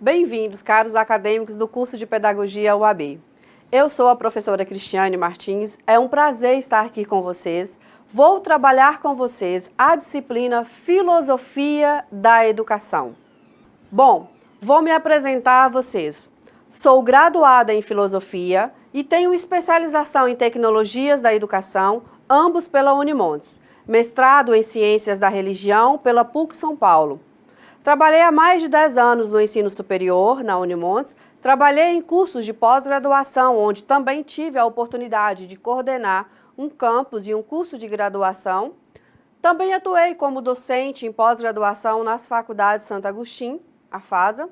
Bem-vindos, caros acadêmicos do curso de Pedagogia UAB. Eu sou a professora Cristiane Martins, é um prazer estar aqui com vocês. Vou trabalhar com vocês a disciplina Filosofia da Educação. Bom, vou me apresentar a vocês. Sou graduada em Filosofia e tenho especialização em Tecnologias da Educação, ambos pela Unimontes, mestrado em Ciências da Religião pela PUC São Paulo. Trabalhei há mais de 10 anos no ensino superior, na Unimontes. Trabalhei em cursos de pós-graduação, onde também tive a oportunidade de coordenar um campus e um curso de graduação. Também atuei como docente em pós-graduação nas faculdades Santo Agostinho, a FASA.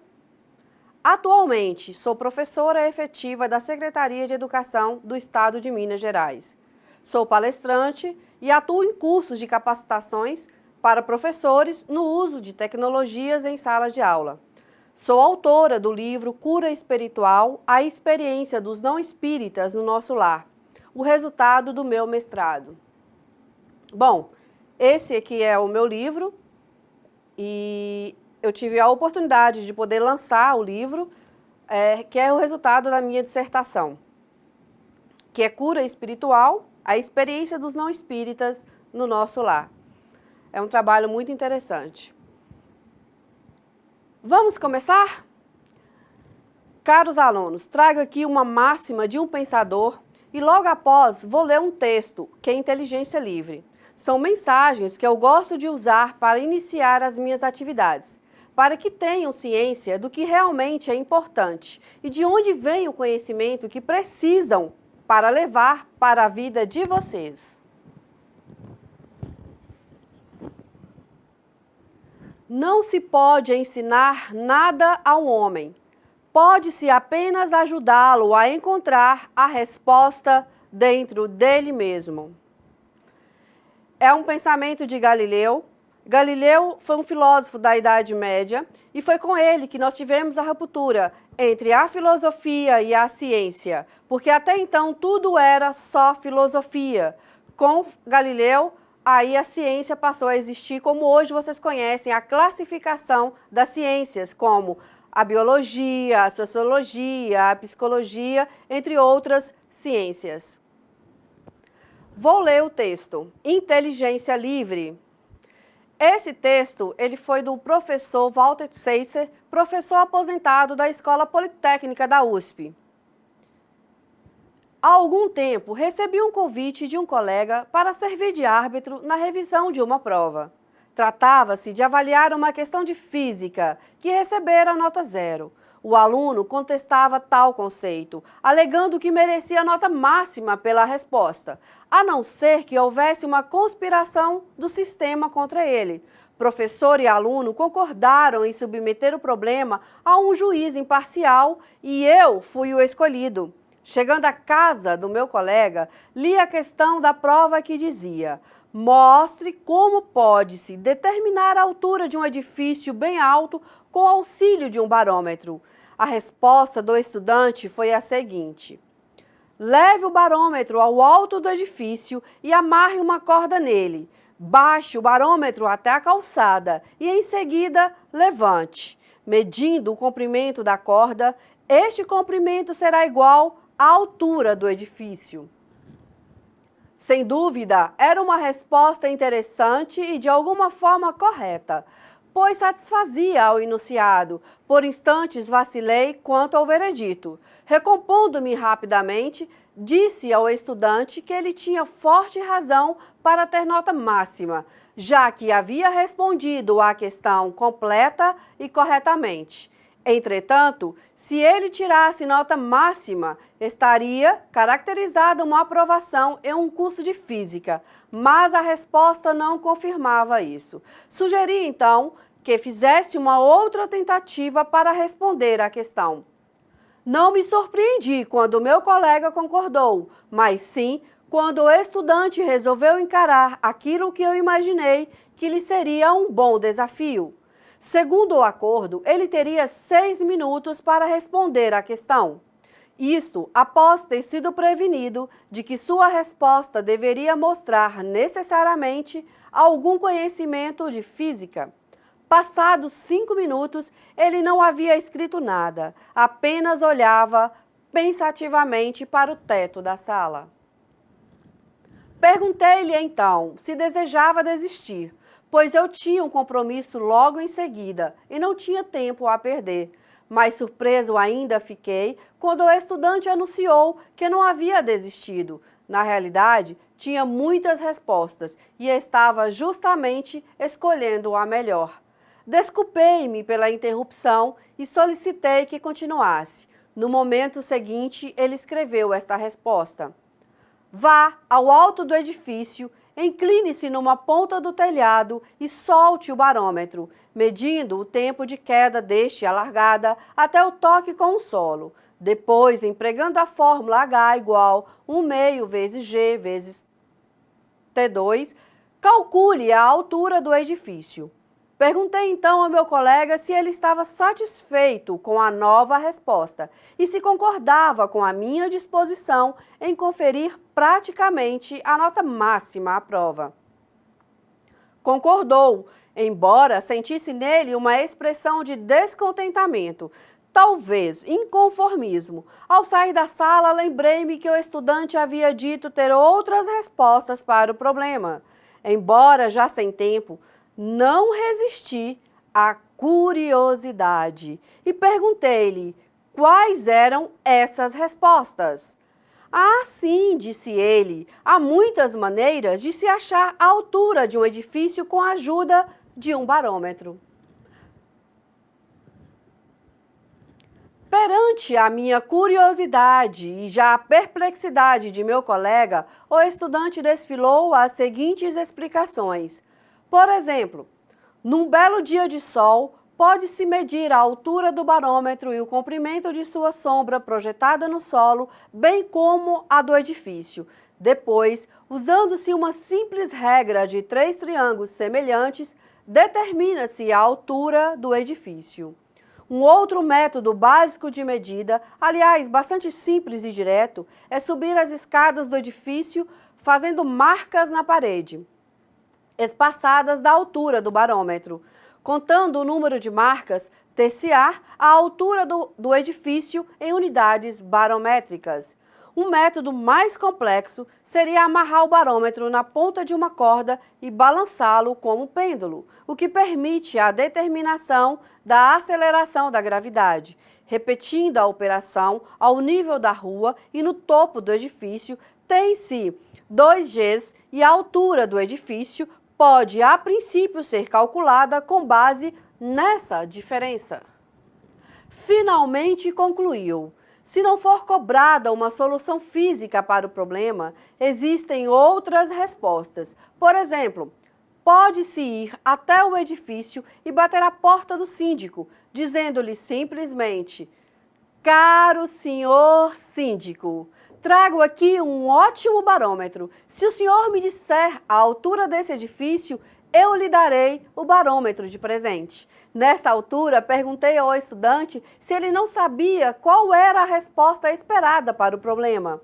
Atualmente, sou professora efetiva da Secretaria de Educação do Estado de Minas Gerais. Sou palestrante e atuo em cursos de capacitações para professores no uso de tecnologias em sala de aula. Sou autora do livro Cura Espiritual, a experiência dos não espíritas no nosso lar, o resultado do meu mestrado. Bom, esse aqui é o meu livro e eu tive a oportunidade de poder lançar o livro, que é o resultado da minha dissertação, que é Cura Espiritual, a experiência dos não espíritas no nosso lar. É um trabalho muito interessante. Vamos começar? Caros alunos, trago aqui uma máxima de um pensador e logo após vou ler um texto, que é Inteligência Livre. São mensagens que eu gosto de usar para iniciar as minhas atividades, para que tenham ciência do que realmente é importante e de onde vem o conhecimento que precisam para levar para a vida de vocês. Não se pode ensinar nada ao homem, pode-se apenas ajudá-lo a encontrar a resposta dentro dele mesmo. É um pensamento de Galileu. Galileu foi um filósofo da Idade Média e foi com ele que nós tivemos a ruptura entre a filosofia e a ciência, porque até então tudo era só filosofia. Com Galileu, aí a ciência passou a existir como hoje vocês conhecem a classificação das ciências, como a biologia, a sociologia, a psicologia, entre outras ciências. Vou ler o texto, Inteligência Livre. Esse texto ele foi do professor Walter Seitzer, professor aposentado da Escola Politécnica da USP. Há algum tempo, recebi um convite de um colega para servir de árbitro na revisão de uma prova. Tratava-se de avaliar uma questão de física, que recebera nota 0. O aluno contestava tal conceito, alegando que merecia nota máxima pela resposta, a não ser que houvesse uma conspiração do sistema contra ele. Professor e aluno concordaram em submeter o problema a um juiz imparcial e eu fui o escolhido. Chegando à casa do meu colega, li a questão da prova que dizia: mostre como pode-se determinar a altura de um edifício bem alto com auxílio de um barômetro. A resposta do estudante foi a seguinte: leve o barômetro ao alto do edifício e amarre uma corda nele. Baixe o barômetro até a calçada e em seguida levante. Medindo o comprimento da corda, este comprimento será igual à altura do edifício. Sem dúvida, era uma resposta interessante e de alguma forma correta, pois satisfazia ao enunciado. Por instantes vacilei quanto ao veredito. Recompondo-me rapidamente, disse ao estudante que ele tinha forte razão para ter nota máxima, já que havia respondido à questão completa e corretamente. Entretanto, se ele tirasse nota máxima, estaria caracterizada uma aprovação em um curso de física, mas a resposta não confirmava isso. Sugeri, então, que fizesse uma outra tentativa para responder à questão. Não me surpreendi quando meu colega concordou, mas sim quando o estudante resolveu encarar aquilo que eu imaginei que lhe seria um bom desafio. Segundo o acordo, ele teria 6 minutos para responder à questão. Isto após ter sido prevenido de que sua resposta deveria mostrar necessariamente algum conhecimento de física. Passados 5 minutos, ele não havia escrito nada, apenas olhava pensativamente para o teto da sala. Perguntei-lhe então se desejava desistir, pois eu tinha um compromisso logo em seguida e não tinha tempo a perder. Mais surpreso ainda fiquei quando o estudante anunciou que não havia desistido. Na realidade, tinha muitas respostas e estava justamente escolhendo a melhor. Desculpei-me pela interrupção e solicitei que continuasse. No momento seguinte, ele escreveu esta resposta: vá ao alto do edifício, incline-se numa ponta do telhado e solte o barômetro, medindo o tempo de queda deste a largada até o toque com o solo. Depois, empregando a fórmula H igual 1/2 vezes G vezes T2, calcule a altura do edifício. Perguntei então ao meu colega se ele estava satisfeito com a nova resposta e se concordava com a minha disposição em conferir praticamente a nota máxima à prova. Concordou, embora sentisse nele uma expressão de descontentamento, talvez inconformismo. Ao sair da sala, lembrei-me que o estudante havia dito ter outras respostas para o problema. Embora já sem tempo, não resisti à curiosidade e perguntei-lhe quais eram essas respostas. Ah, sim, disse ele, há muitas maneiras de se achar a altura de um edifício com a ajuda de um barômetro. Perante a minha curiosidade e já a perplexidade de meu colega, o estudante desfilou as seguintes explicações. Por exemplo, num belo dia de sol, pode-se medir a altura do barômetro e o comprimento de sua sombra projetada no solo, bem como a do edifício. Depois, usando-se uma simples regra de 3 triângulos semelhantes, determina-se a altura do edifício. Um outro método básico de medida, aliás, bastante simples e direto, é subir as escadas do edifício fazendo marcas na parede, espaçadas da altura do barômetro. Contando o número de marcas, ter-se-á a altura do edifício em unidades barométricas. Um método mais complexo seria amarrar o barômetro na ponta de uma corda e balançá-lo como pêndulo, o que permite a determinação da aceleração da gravidade. Repetindo a operação ao nível da rua e no topo do edifício, tem-se 2 Gs e a altura do edifício pode, a princípio, ser calculada com base nessa diferença. Finalmente concluiu: se não for cobrada uma solução física para o problema, existem outras respostas. Por exemplo, pode-se ir até o edifício e bater à porta do síndico, dizendo-lhe simplesmente: caro senhor síndico, trago aqui um ótimo barômetro. Se o senhor me disser a altura desse edifício, eu lhe darei o barômetro de presente. Nesta altura, perguntei ao estudante se ele não sabia qual era a resposta esperada para o problema.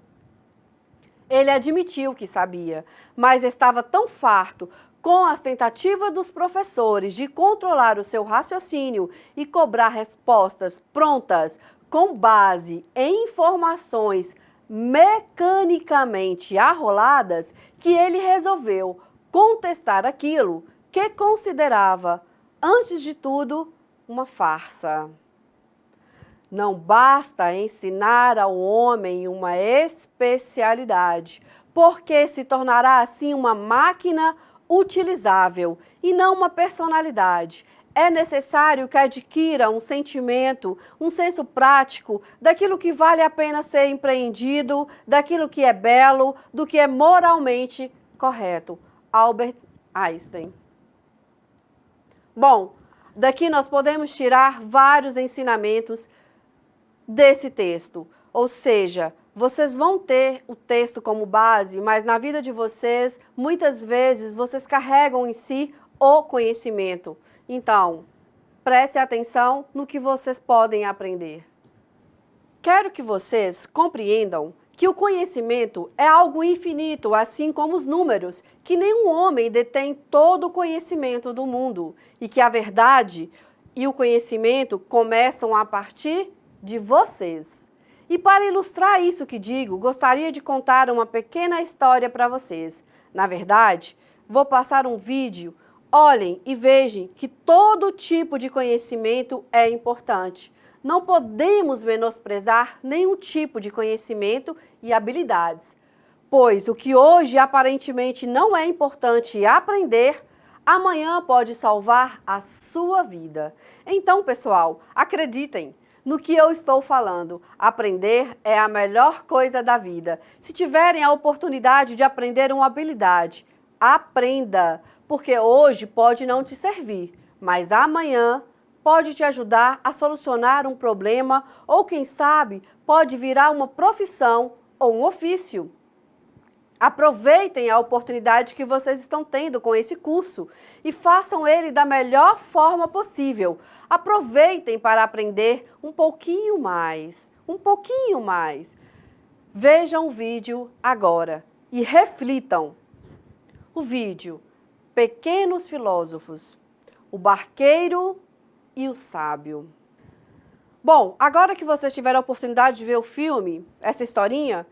Ele admitiu que sabia, mas estava tão farto com as tentativas dos professores de controlar o seu raciocínio e cobrar respostas prontas com base em informações mecanicamente arroladas, que ele resolveu contestar aquilo que considerava, antes de tudo, uma farsa. Não basta ensinar ao homem uma especialidade, porque se tornará assim uma máquina utilizável e não uma personalidade. É necessário que adquira um sentimento, um senso prático daquilo que vale a pena ser empreendido, daquilo que é belo, do que é moralmente correto. Albert Einstein. Bom, daqui nós podemos tirar vários ensinamentos desse texto. Ou seja, vocês vão ter o texto como base, mas na vida de vocês, muitas vezes, vocês carregam em si o conhecimento. Então, preste atenção no que vocês podem aprender. Quero que vocês compreendam que o conhecimento é algo infinito, assim como os números, que nenhum homem detém todo o conhecimento do mundo e que a verdade e o conhecimento começam a partir de vocês. E para ilustrar isso que digo, gostaria de contar uma pequena história para vocês. Na verdade, vou passar um vídeo. Olhem e vejam que todo tipo de conhecimento é importante. Não podemos menosprezar nenhum tipo de conhecimento e habilidades, pois o que hoje aparentemente não é importante aprender, amanhã pode salvar a sua vida. Então, pessoal, acreditem no que eu estou falando. Aprender é a melhor coisa da vida. Se tiverem a oportunidade de aprender uma habilidade, aprenda, porque hoje pode não te servir, mas amanhã pode te ajudar a solucionar um problema ou, quem sabe, pode virar uma profissão ou um ofício. Aproveitem a oportunidade que vocês estão tendo com esse curso e façam ele da melhor forma possível. Aproveitem para aprender um pouquinho mais, Vejam o vídeo agora e reflitam. O vídeo Pequenos Filósofos, o Barqueiro e o Sábio. Bom, agora que vocês tiveram a oportunidade de ver o filme, essa historinha,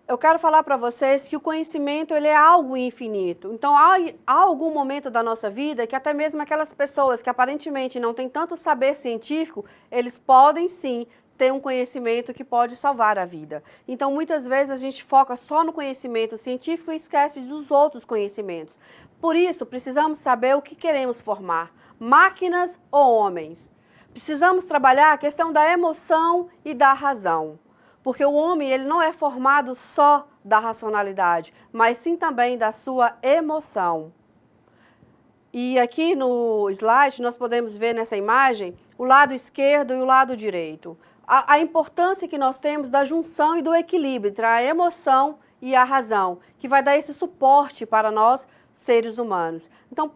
eu quero falar para vocês que o conhecimento ele é algo infinito. Então, há algum momento da nossa vida que até mesmo aquelas pessoas que aparentemente não têm tanto saber científico, eles podem sim ter um conhecimento que pode salvar a vida. Então, muitas vezes a gente foca só no conhecimento científico e esquece dos outros conhecimentos. Por isso, precisamos saber o que queremos formar, máquinas ou homens. Precisamos trabalhar a questão da emoção e da razão. Porque o homem ele não é formado só da racionalidade, mas sim também da sua emoção. E aqui no slide nós podemos ver nessa imagem o lado esquerdo e o lado direito. A importância que nós temos da junção e do equilíbrio entre a emoção e a razão, que vai dar esse suporte para nós, seres humanos. Então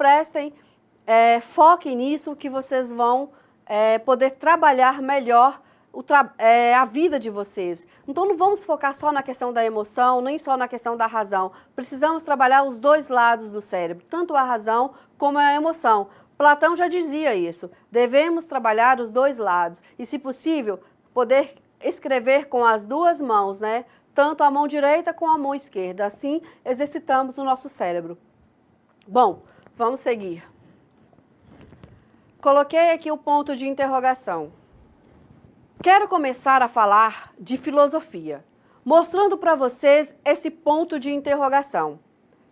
foquem nisso que vocês vão poder trabalhar melhor a vida de vocês. Então não vamos focar só na questão da emoção, nem só na questão da razão. Precisamos trabalhar os dois lados do cérebro, tanto a razão como a emoção. Platão já dizia isso. Devemos trabalhar os dois lados e, se possível, poder escrever com as duas mãos, né? Tanto a mão direita como a mão esquerda. Assim, exercitamos o nosso cérebro. Bom, vamos seguir. Coloquei aqui o ponto de interrogação. Quero começar a falar de filosofia, mostrando para vocês esse ponto de interrogação.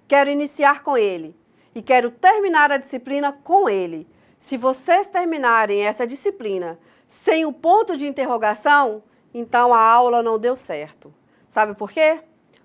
Quero iniciar com ele e quero terminar a disciplina com ele. Se vocês terminarem essa disciplina sem o ponto de interrogação, então a aula não deu certo. Sabe por quê?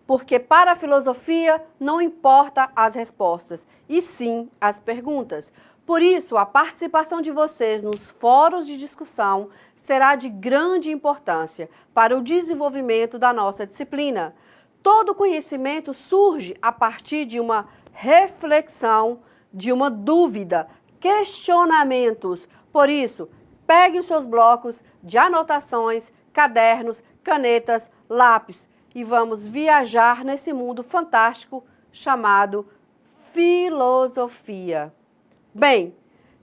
Porque para a filosofia não importa as respostas, e sim as perguntas. Por isso, a participação de vocês nos fóruns de discussão será de grande importância para o desenvolvimento da nossa disciplina. Todo conhecimento surge a partir de uma reflexão, de uma dúvida, questionamentos. Por isso, peguem os seus blocos de anotações, cadernos, canetas, lápis e vamos viajar nesse mundo fantástico chamado filosofia. Bem,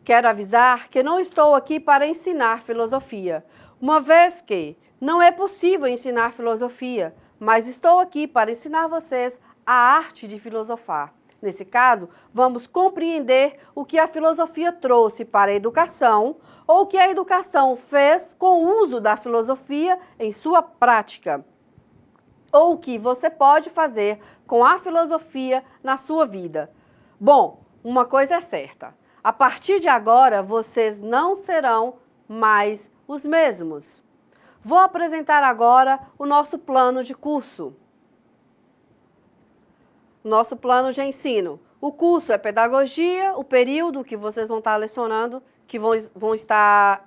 quero avisar que não estou aqui para ensinar filosofia, uma vez que não é possível ensinar filosofia, mas estou aqui para ensinar vocês a arte de filosofar. Nesse caso, vamos compreender o que a filosofia trouxe para a educação ou o que a educação fez com o uso da filosofia em sua prática, ou o que você pode fazer com a filosofia na sua vida. Bom, uma coisa é certa. A partir de agora, vocês não serão mais os mesmos. Vou apresentar agora o nosso plano de curso. Nosso plano de ensino. O curso é pedagogia, o período que vocês vão estar lecionando, que vão estar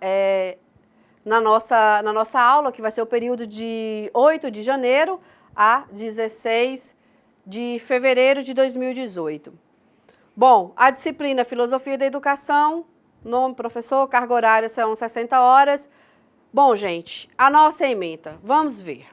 na nossa aula, que vai ser o período de 8 de janeiro a 16 de fevereiro de 2018. Bom, a disciplina Filosofia da Educação, nome, professor, carga horária serão 60 horas. Bom, gente, a nossa ementa, vamos ver.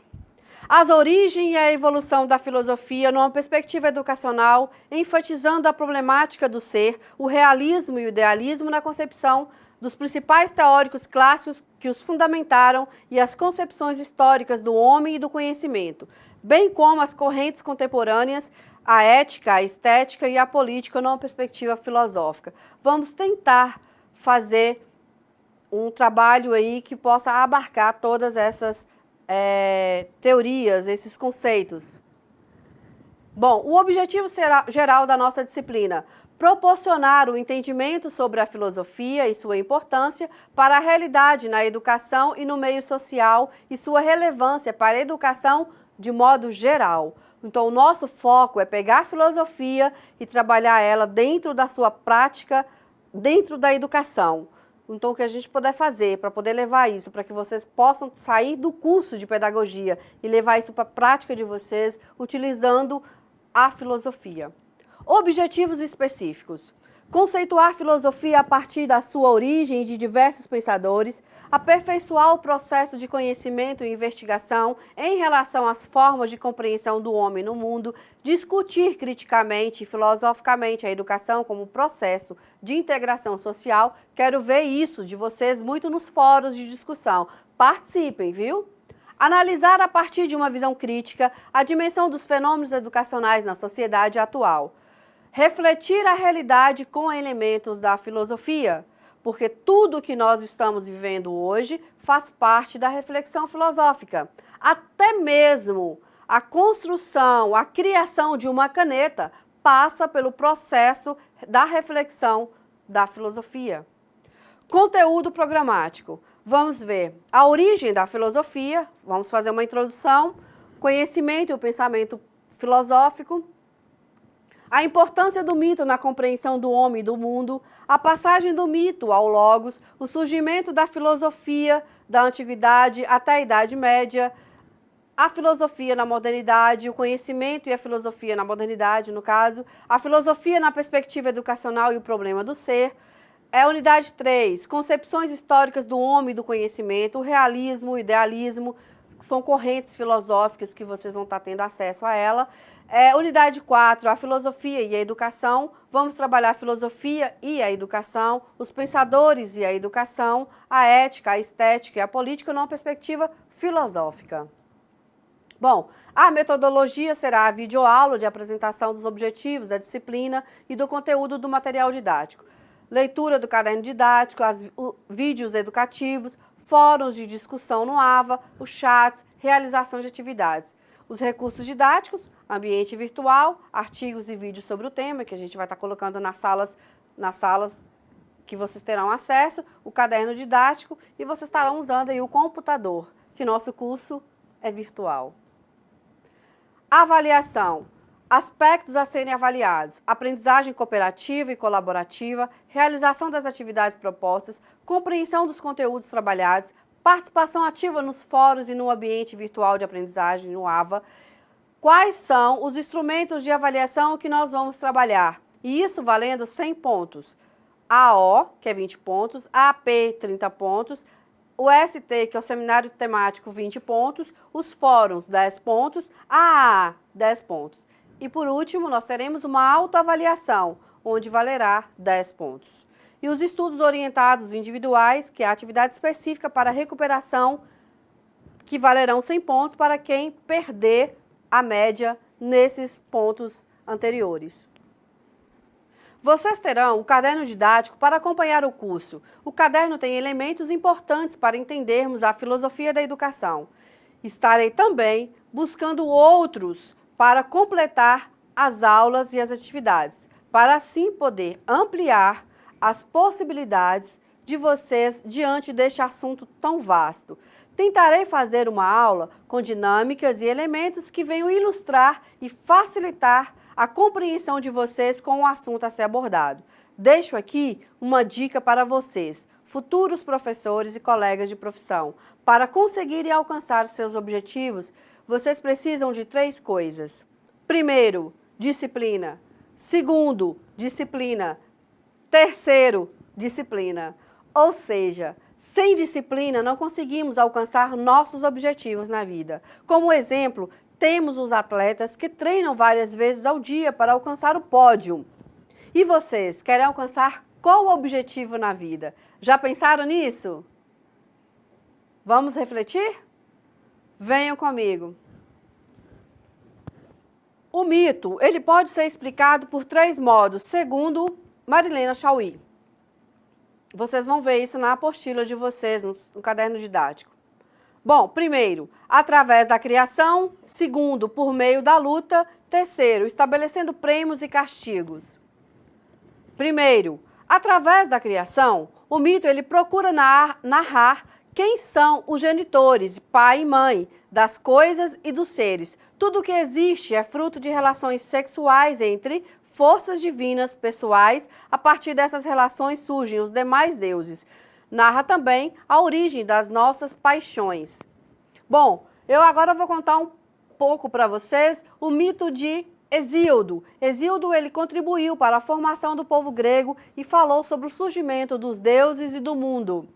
As origens e a evolução da filosofia numa perspectiva educacional, enfatizando a problemática do ser, o realismo e o idealismo na concepção dos principais teóricos clássicos que os fundamentaram e as concepções históricas do homem e do conhecimento, bem como as correntes contemporâneas, a ética, a estética e a política numa perspectiva filosófica. Vamos tentar fazer um trabalho aí que possa abarcar todas essas teorias, esses conceitos. Bom, o objetivo geral da nossa disciplina: proporcionar o entendimento sobre a filosofia e sua importância para a realidade na educação e no meio social e sua relevância para a educação de modo geral. Então, o nosso foco é pegar a filosofia e trabalhar ela dentro da sua prática, dentro da educação. Então, o que a gente puder fazer para poder levar isso, para que vocês possam sair do curso de pedagogia e levar isso para a prática de vocês, utilizando a filosofia. Objetivos específicos: conceituar a filosofia a partir da sua origem e de diversos pensadores, aperfeiçoar o processo de conhecimento e investigação em relação às formas de compreensão do homem no mundo, discutir criticamente e filosoficamente a educação como processo de integração social. Quero ver isso de vocês muito nos fóruns de discussão. Participem, viu? Analisar a partir de uma visão crítica a dimensão dos fenômenos educacionais na sociedade atual. Refletir a realidade com elementos da filosofia, porque tudo que nós estamos vivendo hoje faz parte da reflexão filosófica. Até mesmo a construção, a criação de uma caneta passa pelo processo da reflexão da filosofia. Conteúdo programático. Vamos ver a origem da filosofia, vamos fazer uma introdução, conhecimento e o pensamento filosófico, a importância do mito na compreensão do homem e do mundo, a passagem do mito ao logos, o surgimento da filosofia da antiguidade até a Idade Média, a filosofia na modernidade, o conhecimento e a filosofia na modernidade, no caso, a filosofia na perspectiva educacional e o problema do ser. Unidade 3, concepções históricas do homem e do conhecimento, o realismo, o idealismo, são correntes filosóficas que vocês vão estar tendo acesso a ela. Unidade 4, a filosofia e a educação. Vamos trabalhar a filosofia e a educação, os pensadores e a educação, a ética, a estética e a política numa perspectiva filosófica. Bom, a metodologia será a videoaula de apresentação dos objetivos da disciplina e do conteúdo do material didático. Leitura do caderno didático, vídeos educativos, fóruns de discussão no AVA, os chats, realização de atividades. Os recursos didáticos, ambiente virtual, artigos e vídeos sobre o tema, que a gente vai estar colocando nas salas que vocês terão acesso, o caderno didático, e vocês estarão usando aí o computador, que nosso curso é virtual. Avaliação. Aspectos a serem avaliados: aprendizagem cooperativa e colaborativa, realização das atividades propostas, compreensão dos conteúdos trabalhados, participação ativa nos fóruns e no ambiente virtual de aprendizagem no AVA. Quais são os instrumentos de avaliação que nós vamos trabalhar? E isso valendo 100 pontos. AO, que é 20 pontos, AP, 30 pontos, o ST, que é o seminário temático, 20 pontos, os fóruns, 10 pontos, AA, 10 pontos. E por último, nós teremos uma autoavaliação, onde valerá 10 pontos. E os estudos orientados individuais, que é a atividade específica para recuperação, que valerão 100 pontos para quem perder a média nesses pontos anteriores. Vocês terão o caderno didático para acompanhar o curso. O caderno tem elementos importantes para entendermos a filosofia da educação. Estarei também buscando outros para completar as aulas e as atividades, para assim poder ampliar as possibilidades de vocês diante deste assunto tão vasto. Tentarei fazer uma aula com dinâmicas e elementos que venham ilustrar e facilitar a compreensão de vocês com o assunto a ser abordado. Deixo aqui uma dica para vocês, futuros professores e colegas de profissão. Para conseguirem alcançar seus objetivos, vocês precisam de 3 coisas. Primeiro, disciplina. Segundo, disciplina. Terceiro, disciplina. Ou seja, sem disciplina não conseguimos alcançar nossos objetivos na vida. Como exemplo, temos os atletas que treinam várias vezes ao dia para alcançar o pódio. E vocês, querem alcançar qual objetivo na vida? Já pensaram nisso? Vamos refletir? Venham comigo. O mito, ele pode ser explicado por 3 modos, segundo Marilena Chauí. Vocês vão ver isso na apostila de vocês, no caderno didático. Bom, primeiro, através da criação. Segundo, por meio da luta. Terceiro, estabelecendo prêmios e castigos. Primeiro, através da criação, o mito ele procura narrar quem são os genitores, pai e mãe, das coisas e dos seres. Tudo que existe é fruto de relações sexuais entre forças divinas pessoais. A partir dessas relações surgem os demais deuses. Narra também a origem das nossas paixões. Bom, eu agora vou contar um pouco para vocês o mito de Hesíodo. Hesíodo ele contribuiu para a formação do povo grego e falou sobre o surgimento dos deuses e do mundo.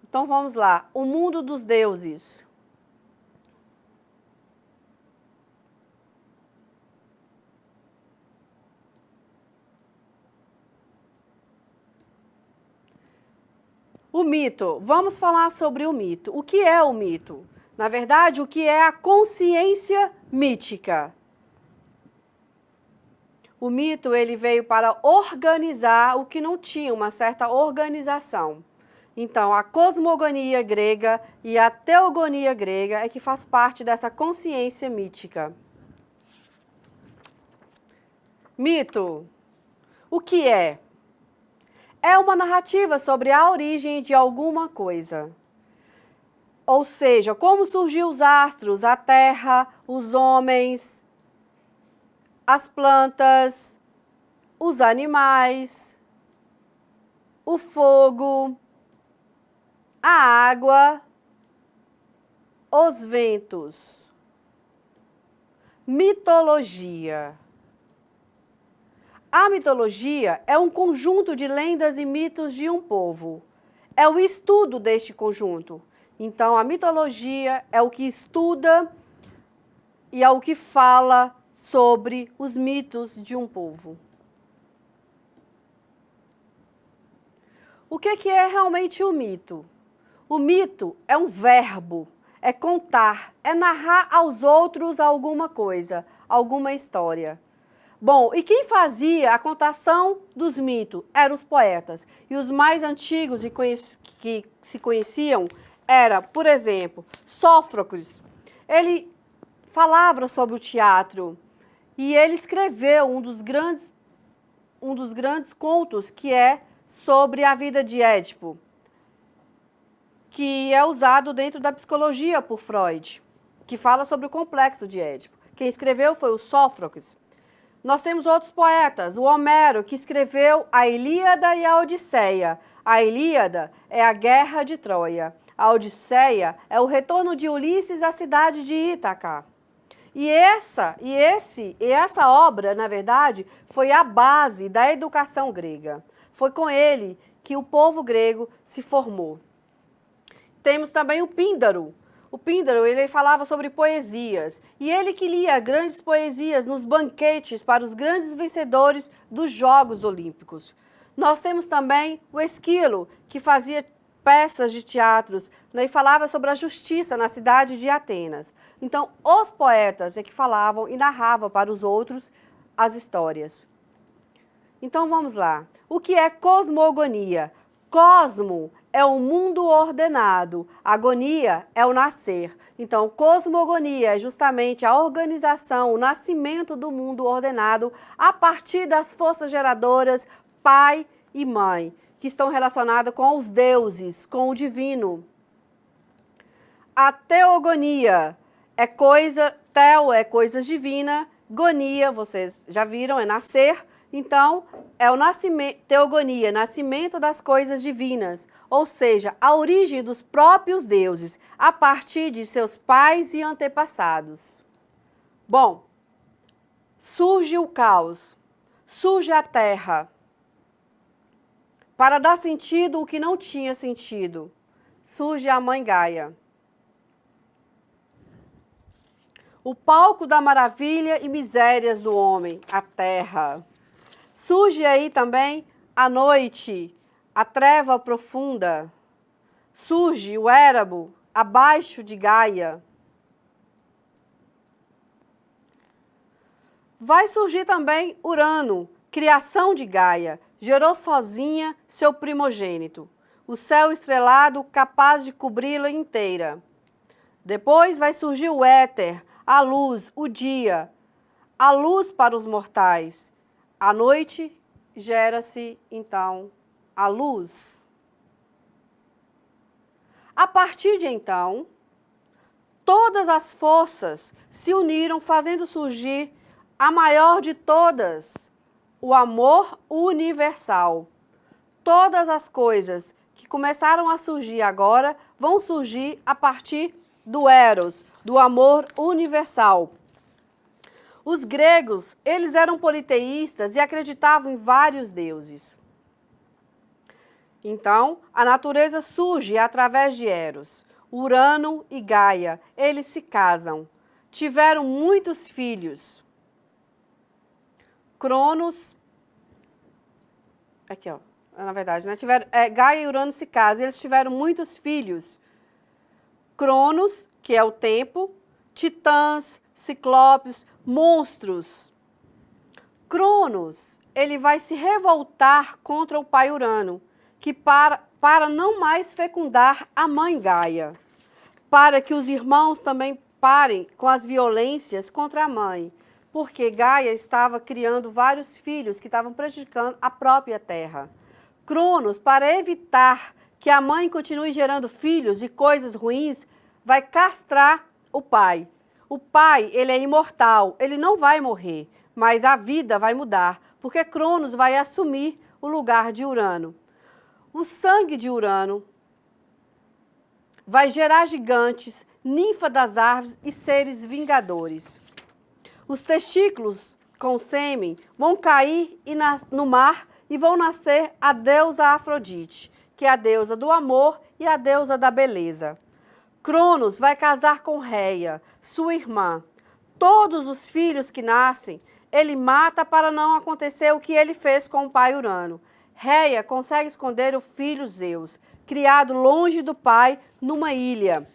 Então vamos lá, o mundo dos deuses. O mito, vamos falar sobre o mito. O que é o mito? Na verdade, o que é a consciência mítica? O mito ele veio para organizar o que não tinha uma certa organização. Então, a cosmogonia grega e a teogonia grega é que faz parte dessa consciência mítica. Mito, o que é? É uma narrativa sobre a origem de alguma coisa. Ou seja, como surgiu os astros, a terra, os homens, as plantas, os animais, o fogo, a água, os ventos. Mitologia. A mitologia é um conjunto de lendas e mitos de um povo. É o estudo deste conjunto. Então, a mitologia é o que estuda e é o que fala sobre os mitos de um povo. O que é realmente o mito? O mito é um verbo, é contar, é narrar aos outros alguma coisa, alguma história. Bom, e quem fazia a contação dos mitos eram os poetas. E os mais antigos que se conheciam era, por exemplo, Sófocles. Ele falava sobre o teatro e ele escreveu um dos grandes contos que é sobre a vida de Édipo, que é usado dentro da psicologia por Freud, que fala sobre o complexo de Édipo. Quem escreveu foi o Sófocles. Nós temos outros poetas, o Homero, que escreveu a Ilíada e a Odisseia. A Ilíada é a guerra de Troia. A Odisseia é o retorno de Ulisses à cidade de Ítaca. E essa obra, na verdade, foi a base da educação grega. Foi com ele que o povo grego se formou. Temos também o Píndaro. O Píndaro, ele falava sobre poesias, e ele que lia grandes poesias nos banquetes para os grandes vencedores dos Jogos Olímpicos. Nós temos também o Esquilo, que fazia peças de teatros, né, e falava sobre a justiça na cidade de Atenas. Então, os poetas é que falavam e narravam para os outros as histórias. Então, vamos lá. O que é cosmogonia? Cosmo é o mundo ordenado, agonia é o nascer. Então, cosmogonia é justamente a organização, o nascimento do mundo ordenado a partir das forças geradoras, pai e mãe, que estão relacionadas com os deuses, com o divino. A teogonia é teo é coisa divina, gonia, vocês já viram, é nascer. Então, é o nascimento, teogonia, nascimento das coisas divinas, ou seja, a origem dos próprios deuses, a partir de seus pais e antepassados. Bom, surge o caos, surge a terra. para dar sentido o que não tinha sentido. Surge a Mãe Gaia. O palco da maravilha e misérias do homem, a terra. Surge aí também a noite, a treva profunda. Surge o Érabo, abaixo de Gaia. Vai surgir também Urano, criação de Gaia, gerou sozinha seu primogênito, o céu estrelado capaz de cobri-la inteira. Depois vai surgir o éter, a luz, o dia, a luz para os mortais. À noite gera-se, então, a luz. A partir de então, todas as forças se uniram, fazendo surgir a maior de todas, o amor universal. Todas as coisas que começaram a surgir agora vão surgir a partir do Eros, do amor universal. Os gregos, eles eram politeístas e acreditavam em vários deuses. Então, a natureza surge através de Eros. Urano e Gaia, eles se casam. Tiveram muitos filhos. Cronos, aqui ó, na verdade, né? Gaia e Urano se casam, eles tiveram muitos filhos. Cronos, que é o tempo, titãs, ciclopes, monstros. Cronos, ele vai se revoltar contra o pai Urano, que para não mais fecundar a mãe Gaia, para que os irmãos também parem com as violências contra a mãe, porque Gaia estava criando vários filhos que estavam prejudicando a própria terra. Cronos, para evitar que a mãe continue gerando filhos e coisas ruins, vai castrar o pai. O pai, ele é imortal, ele não vai morrer, mas a vida vai mudar, porque Cronos vai assumir o lugar de Urano. O sangue de Urano vai gerar gigantes, ninfa das árvores e seres vingadores. Os testículos com sêmen vão cair no mar e vão nascer a deusa Afrodite, que é a deusa do amor e a deusa da beleza. Cronos vai casar com Reia, sua irmã. Todos os filhos que nascem, ele mata para não acontecer o que ele fez com o pai Urano. Reia consegue esconder o filho Zeus, criado longe do pai, numa ilha.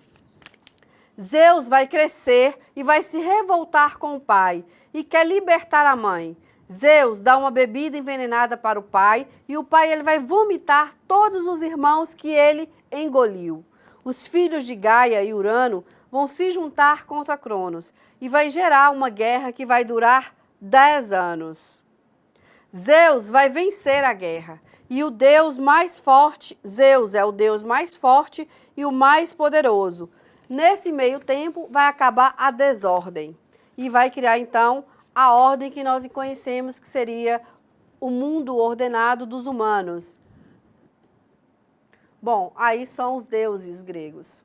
Zeus vai crescer e vai se revoltar com o pai e quer libertar a mãe. Zeus dá uma bebida envenenada para o pai e o pai ele vai vomitar todos os irmãos que ele engoliu. Os filhos de Gaia e Urano vão se juntar contra Cronos e vai gerar uma guerra que vai durar 10 anos. Zeus vai vencer a guerra e o deus mais forte, Zeus é o deus mais forte e o mais poderoso. Nesse meio tempo vai acabar a desordem e vai criar então a ordem que nós conhecemos, que seria o mundo ordenado dos humanos. Bom, aí são os deuses gregos.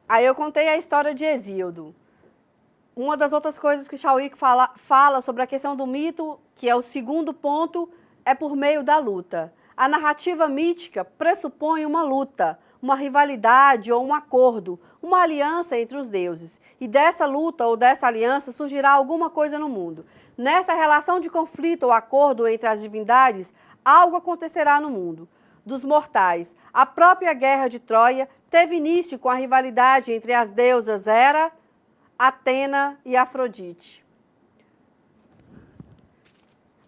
Aí eu contei a história de Hesíodo. Uma das outras coisas que Chauí fala sobre a questão do mito, que é o segundo ponto, é por meio da luta. A narrativa mítica pressupõe uma luta, uma rivalidade ou um acordo, uma aliança entre os deuses. E dessa luta ou dessa aliança surgirá alguma coisa no mundo. Nessa relação de conflito ou acordo entre as divindades, algo acontecerá no mundo dos mortais. A própria guerra de Troia teve início com a rivalidade entre as deusas Hera, Atena e Afrodite.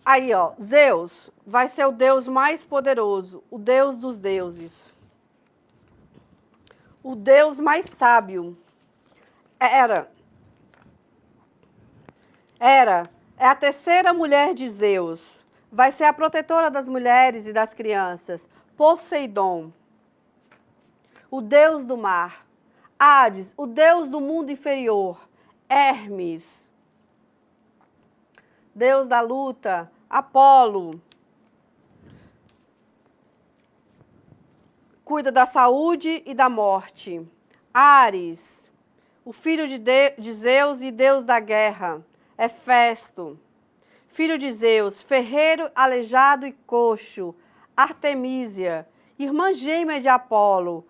Aí, ó, Zeus vai ser o deus mais poderoso, o deus dos deuses. O deus mais sábio. Hera é a terceira mulher de Zeus. Vai ser a protetora das mulheres e das crianças. Poseidon, o deus do mar. Hades, o deus do mundo inferior. Hermes, deus da luta. Apolo, cuida da saúde e da morte. Ares, o filho de Zeus e deus da guerra. Hefesto, filho de Zeus, ferreiro, aleijado e coxo. Artemísia, irmã gêmea de Apolo.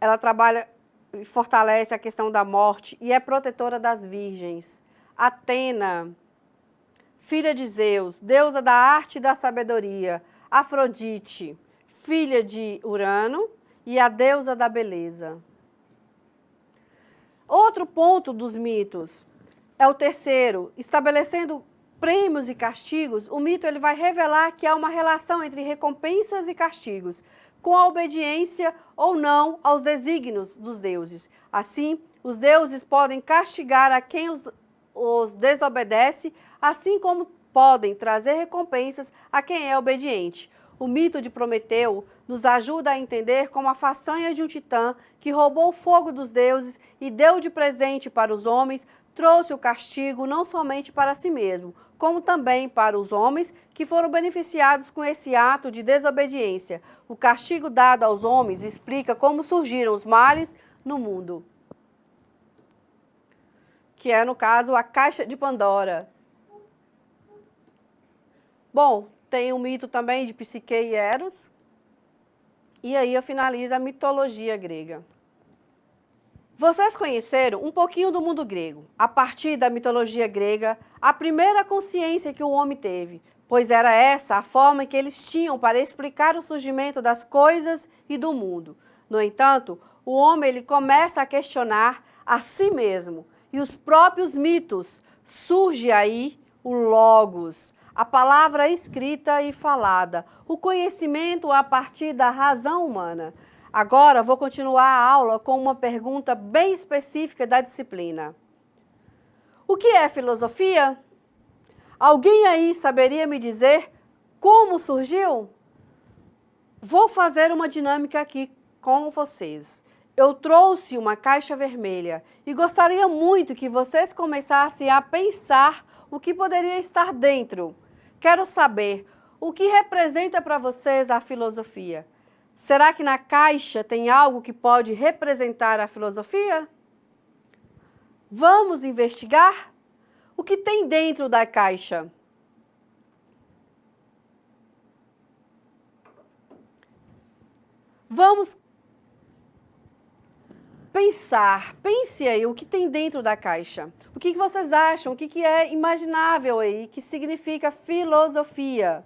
Ela trabalha e fortalece a questão da morte e é protetora das virgens. Atena, filha de Zeus, deusa da arte e da sabedoria. Afrodite, filha de Urano e a deusa da beleza. Outro ponto dos mitos é o terceiro, estabelecendo prêmios e castigos. O mito ele vai revelar que há uma relação entre recompensas e castigos, com a obediência ou não aos desígnios dos deuses. Assim, os deuses podem castigar a quem os desobedece, assim como podem trazer recompensas a quem é obediente. O mito de Prometeu nos ajuda a entender como a façanha de um titã que roubou o fogo dos deuses e deu de presente para os homens, trouxe o castigo não somente para si mesmo, como também para os homens que foram beneficiados com esse ato de desobediência. O castigo dado aos homens explica como surgiram os males no mundo, que é, no caso, a caixa de Pandora. Bom, tem o mito também de Psique e Eros. E aí eu finalizo a mitologia grega. Vocês conheceram um pouquinho do mundo grego. A partir da mitologia grega, a primeira consciência que o homem teve, pois era essa a forma que eles tinham para explicar o surgimento das coisas e do mundo. No entanto, o homem ele começa a questionar a si mesmo. E os próprios mitos, surge aí o Logos, a palavra escrita e falada, o conhecimento a partir da razão humana. Agora vou continuar a aula com uma pergunta bem específica da disciplina. O que é filosofia? Alguém aí saberia me dizer como surgiu? Vou fazer uma dinâmica aqui com vocês. Eu trouxe uma caixa vermelha e gostaria muito que vocês começassem a pensar o que poderia estar dentro. Quero saber o que representa para vocês a filosofia. Será que na caixa tem algo que pode representar a filosofia? Vamos investigar? O que tem dentro da caixa? Vamos pensar, pense aí o que tem dentro da caixa. O que vocês acham? O que é imaginável aí? Que significa filosofia?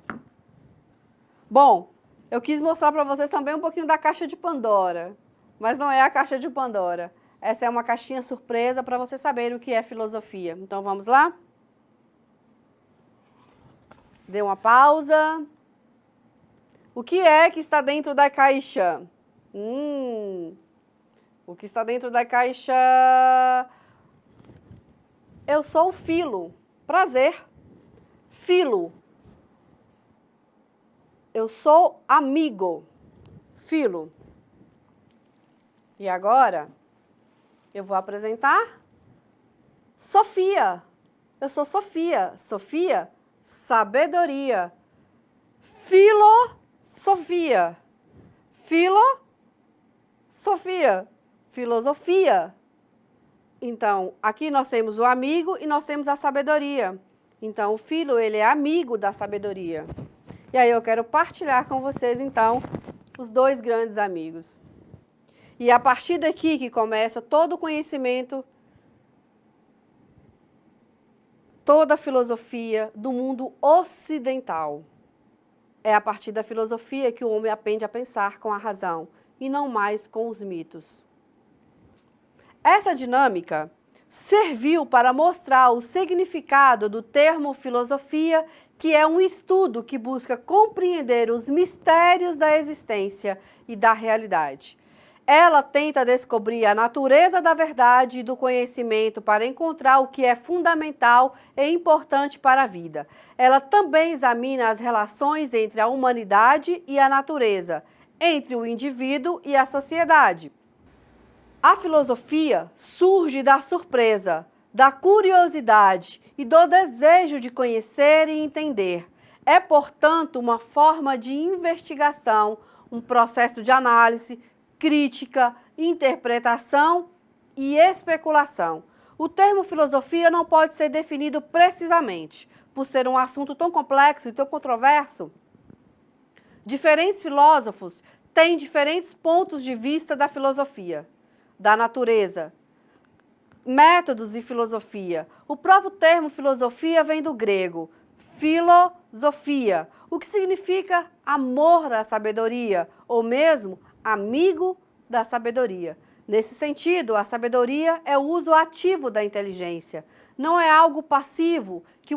Bom, eu quis mostrar para vocês também um pouquinho da caixa de Pandora, mas não é a caixa de Pandora. Essa é uma caixinha surpresa para vocês saberem o que é filosofia. Então vamos lá? Dê uma pausa. O que é que está dentro da caixa? O que está dentro da caixa? Eu sou o Filo. Prazer. Filo. Eu sou amigo. Filo. E agora, eu vou apresentar Sofia. Eu sou Sofia. Sofia, sabedoria. Filosofia. Sofia. Filosofia. Então, aqui nós temos o amigo e nós temos a sabedoria. Então, o Filo, ele é amigo da sabedoria. E aí eu quero partilhar com vocês, então, os dois grandes amigos. E a partir daqui que começa todo o conhecimento, toda a filosofia do mundo ocidental. É a partir da filosofia que o homem aprende a pensar com a razão e não mais com os mitos. Essa dinâmica serviu para mostrar o significado do termo filosofia, que é um estudo que busca compreender os mistérios da existência e da realidade. Ela tenta descobrir a natureza da verdade e do conhecimento para encontrar o que é fundamental e importante para a vida. Ela também examina as relações entre a humanidade e a natureza, entre o indivíduo e a sociedade. A filosofia surge da surpresa, da curiosidade e do desejo de conhecer e entender. É, portanto, uma forma de investigação, um processo de análise, crítica, interpretação e especulação. O termo filosofia não pode ser definido precisamente, por ser um assunto tão complexo e tão controverso. Diferentes filósofos têm diferentes pontos de vista da filosofia, da natureza, métodos e filosofia. O próprio termo filosofia vem do grego, filosofia, o que significa amor à sabedoria, ou mesmo amigo da sabedoria. Nesse sentido, a sabedoria é o uso ativo da inteligência, não é algo passivo que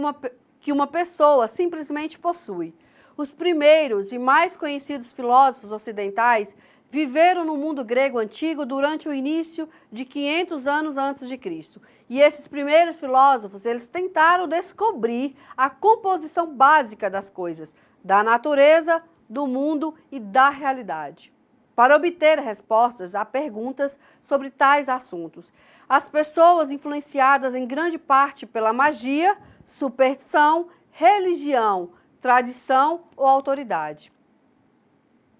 uma pessoa simplesmente possui. Os primeiros e mais conhecidos filósofos ocidentais viveram no mundo grego antigo durante o início de 500 anos antes de Cristo. E esses primeiros filósofos, eles tentaram descobrir a composição básica das coisas, da natureza, do mundo e da realidade, para obter respostas a perguntas sobre tais assuntos. As pessoas influenciadas em grande parte pela magia, superstição, religião, tradição ou autoridade.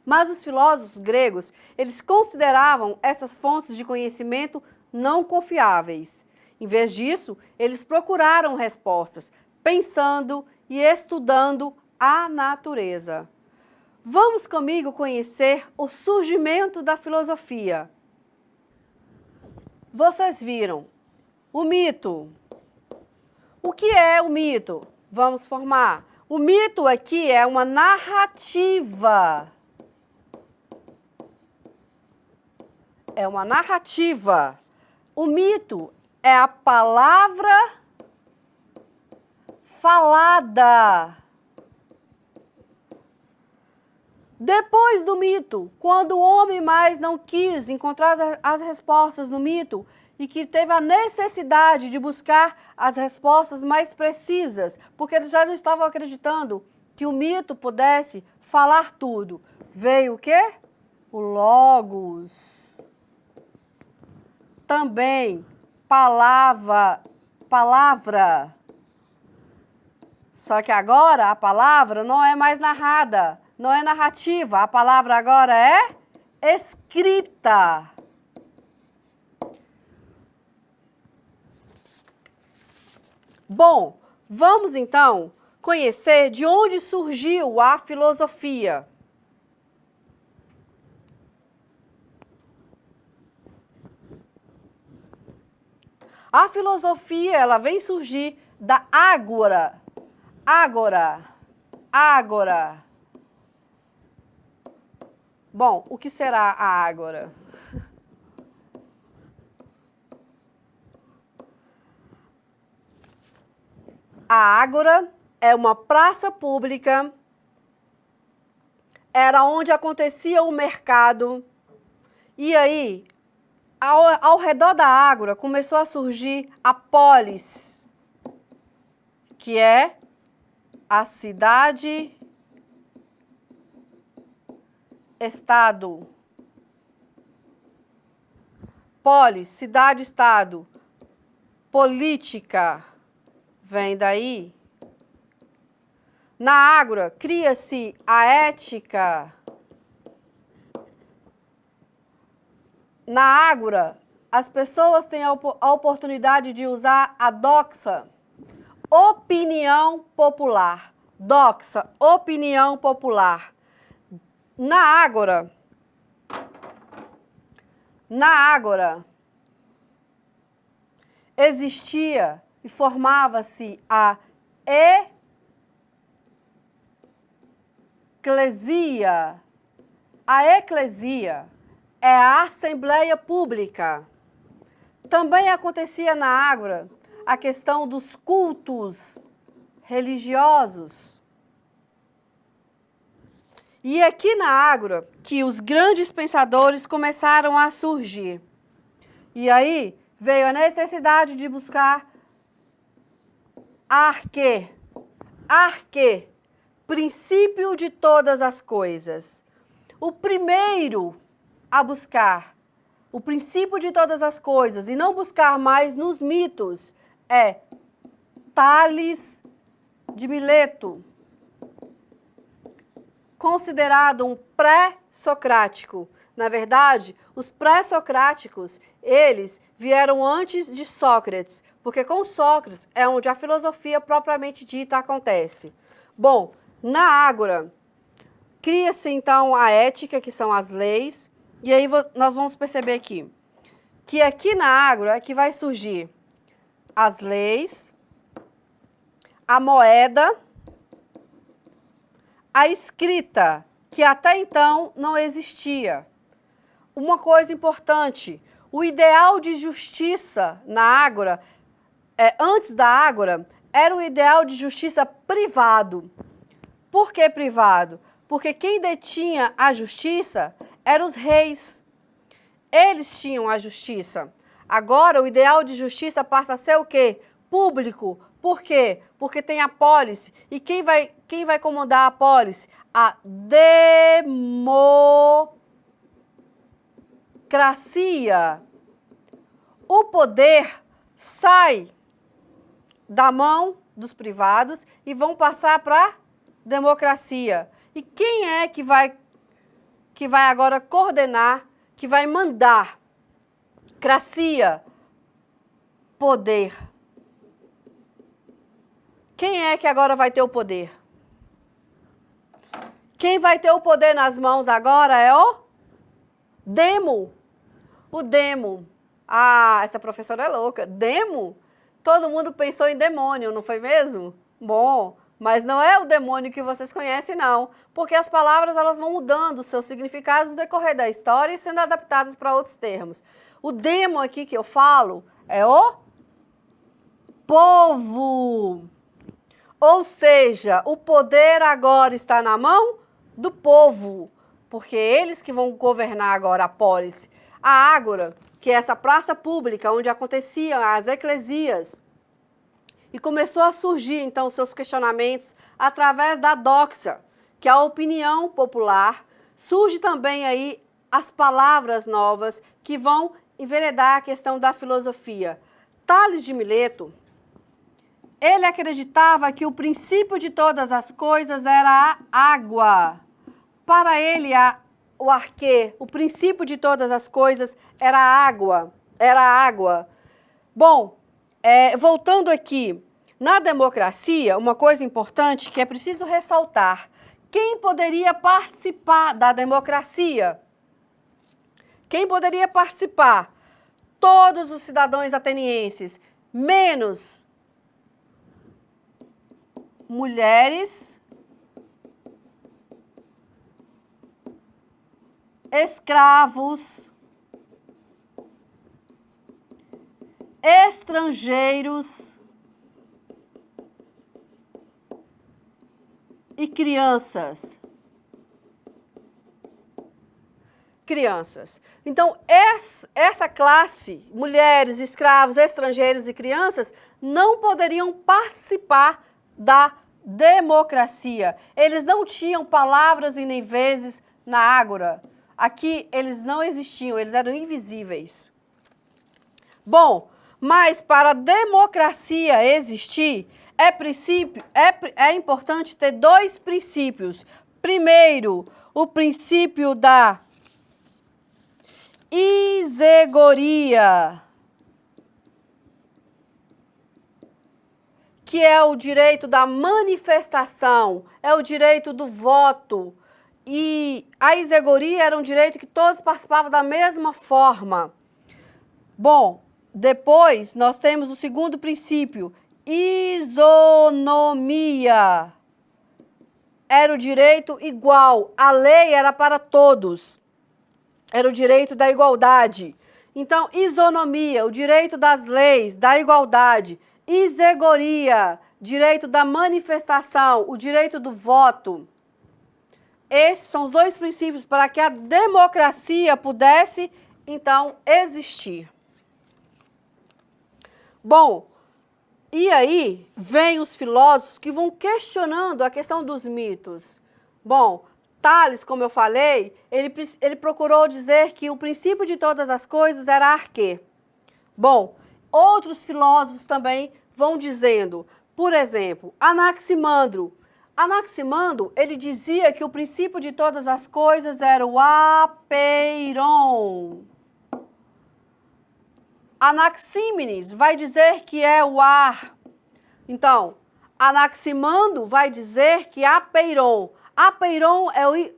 Mas os filósofos gregos, eles consideravam essas fontes de conhecimento não confiáveis. Em vez disso, eles procuraram respostas, pensando e estudando a natureza. Vamos comigo conhecer o surgimento da filosofia. Vocês viram o mito. O que é o mito? Vamos formar. O mito aqui é uma narrativa. É uma narrativa. O mito é a palavra falada. Depois do mito, quando o homem mais não quis encontrar as respostas no mito e que teve a necessidade de buscar as respostas mais precisas, porque eles já não estavam acreditando que o mito pudesse falar tudo, veio o quê? O Logos. Também palavra. Só que agora a palavra não é mais narrada, não é narrativa, a palavra agora é escrita. Bom, vamos então conhecer de onde surgiu a filosofia. A filosofia, ela vem surgir da ágora. Ágora. Bom, o que será a ágora? A ágora é uma praça pública, era onde acontecia o mercado, e aí, ao redor da ágora, começou a surgir a polis, que é a cidade-estado. Polis, cidade-estado. Política, vem daí. Na ágora, cria-se a ética. Na ágora, as pessoas têm a oportunidade de usar a doxa, opinião popular. Doxa, opinião popular. Na ágora, existia e formava-se a eclesia. A eclesia é a assembleia pública. Também acontecia na ágora a questão dos cultos religiosos. E aqui na ágora que os grandes pensadores começaram a surgir. E aí veio a necessidade de buscar arque, princípio de todas as coisas. O primeiro a buscar o princípio de todas as coisas e não buscar mais nos mitos é Tales de Mileto, considerado um pré-socrático. Na verdade, os pré-socráticos, eles vieram antes de Sócrates, porque com Sócrates é onde a filosofia propriamente dita acontece. Bom, na ágora, Cria-se, então, a ética, que são as leis, e aí nós vamos perceber que aqui na Ágora é que vai surgir as leis, a moeda, a escrita, que até então não existia. Uma coisa importante, o ideal de justiça na Ágora, antes da Ágora, era um ideal de justiça privado. Por que privado? Porque quem detinha a justiça eram os reis. Eles tinham a justiça. Agora, o ideal de justiça passa a ser o quê? Público. Por quê? Porque tem a pólice. E quem vai comandar a pólice? A democracia. O poder sai da mão dos privados e vão passar para a democracia. E quem é que vai agora coordenar, que vai mandar? Cracia, poder. Quem é que agora vai ter o poder? Quem vai ter o poder nas mãos agora é o demo. O demo. Ah, essa professora é louca. Demo? Todo mundo pensou em demônio, não foi mesmo? Bom, mas não é o demônio que vocês conhecem, não. Porque as palavras elas vão mudando os seus significados no decorrer da história e sendo adaptadas para outros termos. O demo aqui que eu falo é o povo. Ou seja, o poder agora está na mão do povo, porque eles que vão governar agora a polis. A Ágora, que é essa praça pública onde aconteciam as eclesias, e começou a surgir, então, seus questionamentos através da doxa, que é a opinião popular. Surge também aí as palavras novas que vão enveredar a questão da filosofia. Tales de Mileto, ele acreditava que o princípio de todas as coisas era a água. Para ele, o arquê, o princípio de todas as coisas era a água. Era a água. Bom, voltando aqui, na democracia, uma coisa importante que é preciso ressaltar. Quem poderia participar da democracia? Quem poderia participar? Todos os cidadãos atenienses, menos mulheres, escravos, estrangeiros e crianças. Crianças. Então, essa classe, mulheres, escravos, estrangeiros e crianças, não poderiam participar da democracia. Eles não tinham palavras e nem vezes na Ágora. Aqui eles não existiam, eles eram invisíveis. Bom, mas para a democracia existir, é importante ter dois princípios. Primeiro, o princípio da isegoria, que é o direito da manifestação, é o direito do voto. E a isegoria era um direito que todos participavam da mesma forma. Bom, depois nós temos o segundo princípio, isonomia. Era o direito igual, a lei era para todos. Era o direito da igualdade. Então, isonomia, o direito das leis, da igualdade. Isegoria, direito da manifestação, o direito do voto. Esses são os dois princípios para que a democracia pudesse, então, existir. Bom, e aí vem os filósofos que vão questionando a questão dos mitos. Bom, Tales, como eu falei, ele procurou dizer que o princípio de todas as coisas era a arquê. Bom, outros filósofos também vão dizendo, por exemplo, Anaximandro. Anaximandro, ele dizia que o princípio de todas as coisas era o apeiron. Anaxímenes vai dizer que é o ar. Então, Anaximandro vai dizer que apeiron. Apeiron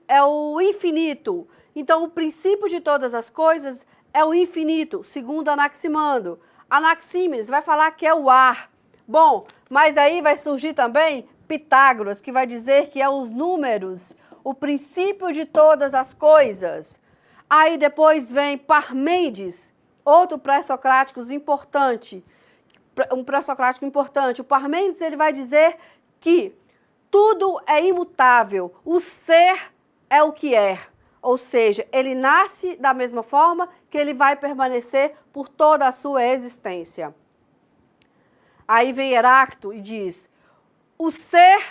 é o infinito. Então, o princípio de todas as coisas é o infinito, segundo Anaximandro. Anaxímenes vai falar que é o ar. Bom, mas aí vai surgir também Pitágoras, que vai dizer que é os números, o princípio de todas as coisas. Aí depois vem Parmênides, outro pré-socrático importante. Um pré-socrático importante. O Parmênides ele vai dizer que tudo é imutável, o ser é o que é. Ou seja, ele nasce da mesma forma que ele vai permanecer por toda a sua existência. Aí vem Heráclito e diz, o ser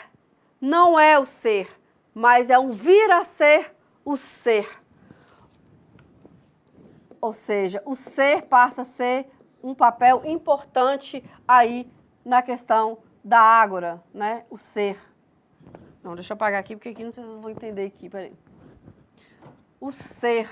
não é o ser, mas é um vir a ser o ser. Ou seja, o ser passa a ser um papel importante aí na questão da ágora, né? O ser. Não, deixa eu apagar aqui, porque aqui não sei se vocês vão entender aqui, peraí. O ser.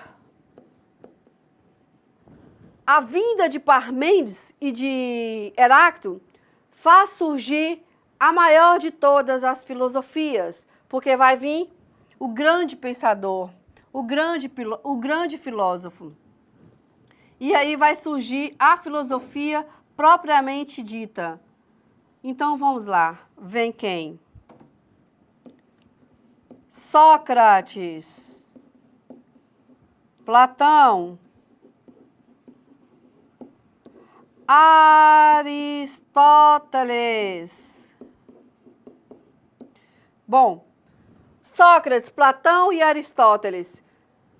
A vinda de Parmênides e de Heráclito faz surgir a maior de todas as filosofias, porque vai vir o grande pensador, o grande filósofo. E aí vai surgir a filosofia propriamente dita. Então vamos lá, vem quem? Sócrates, Platão, Aristóteles. Bom, Sócrates, Platão e Aristóteles.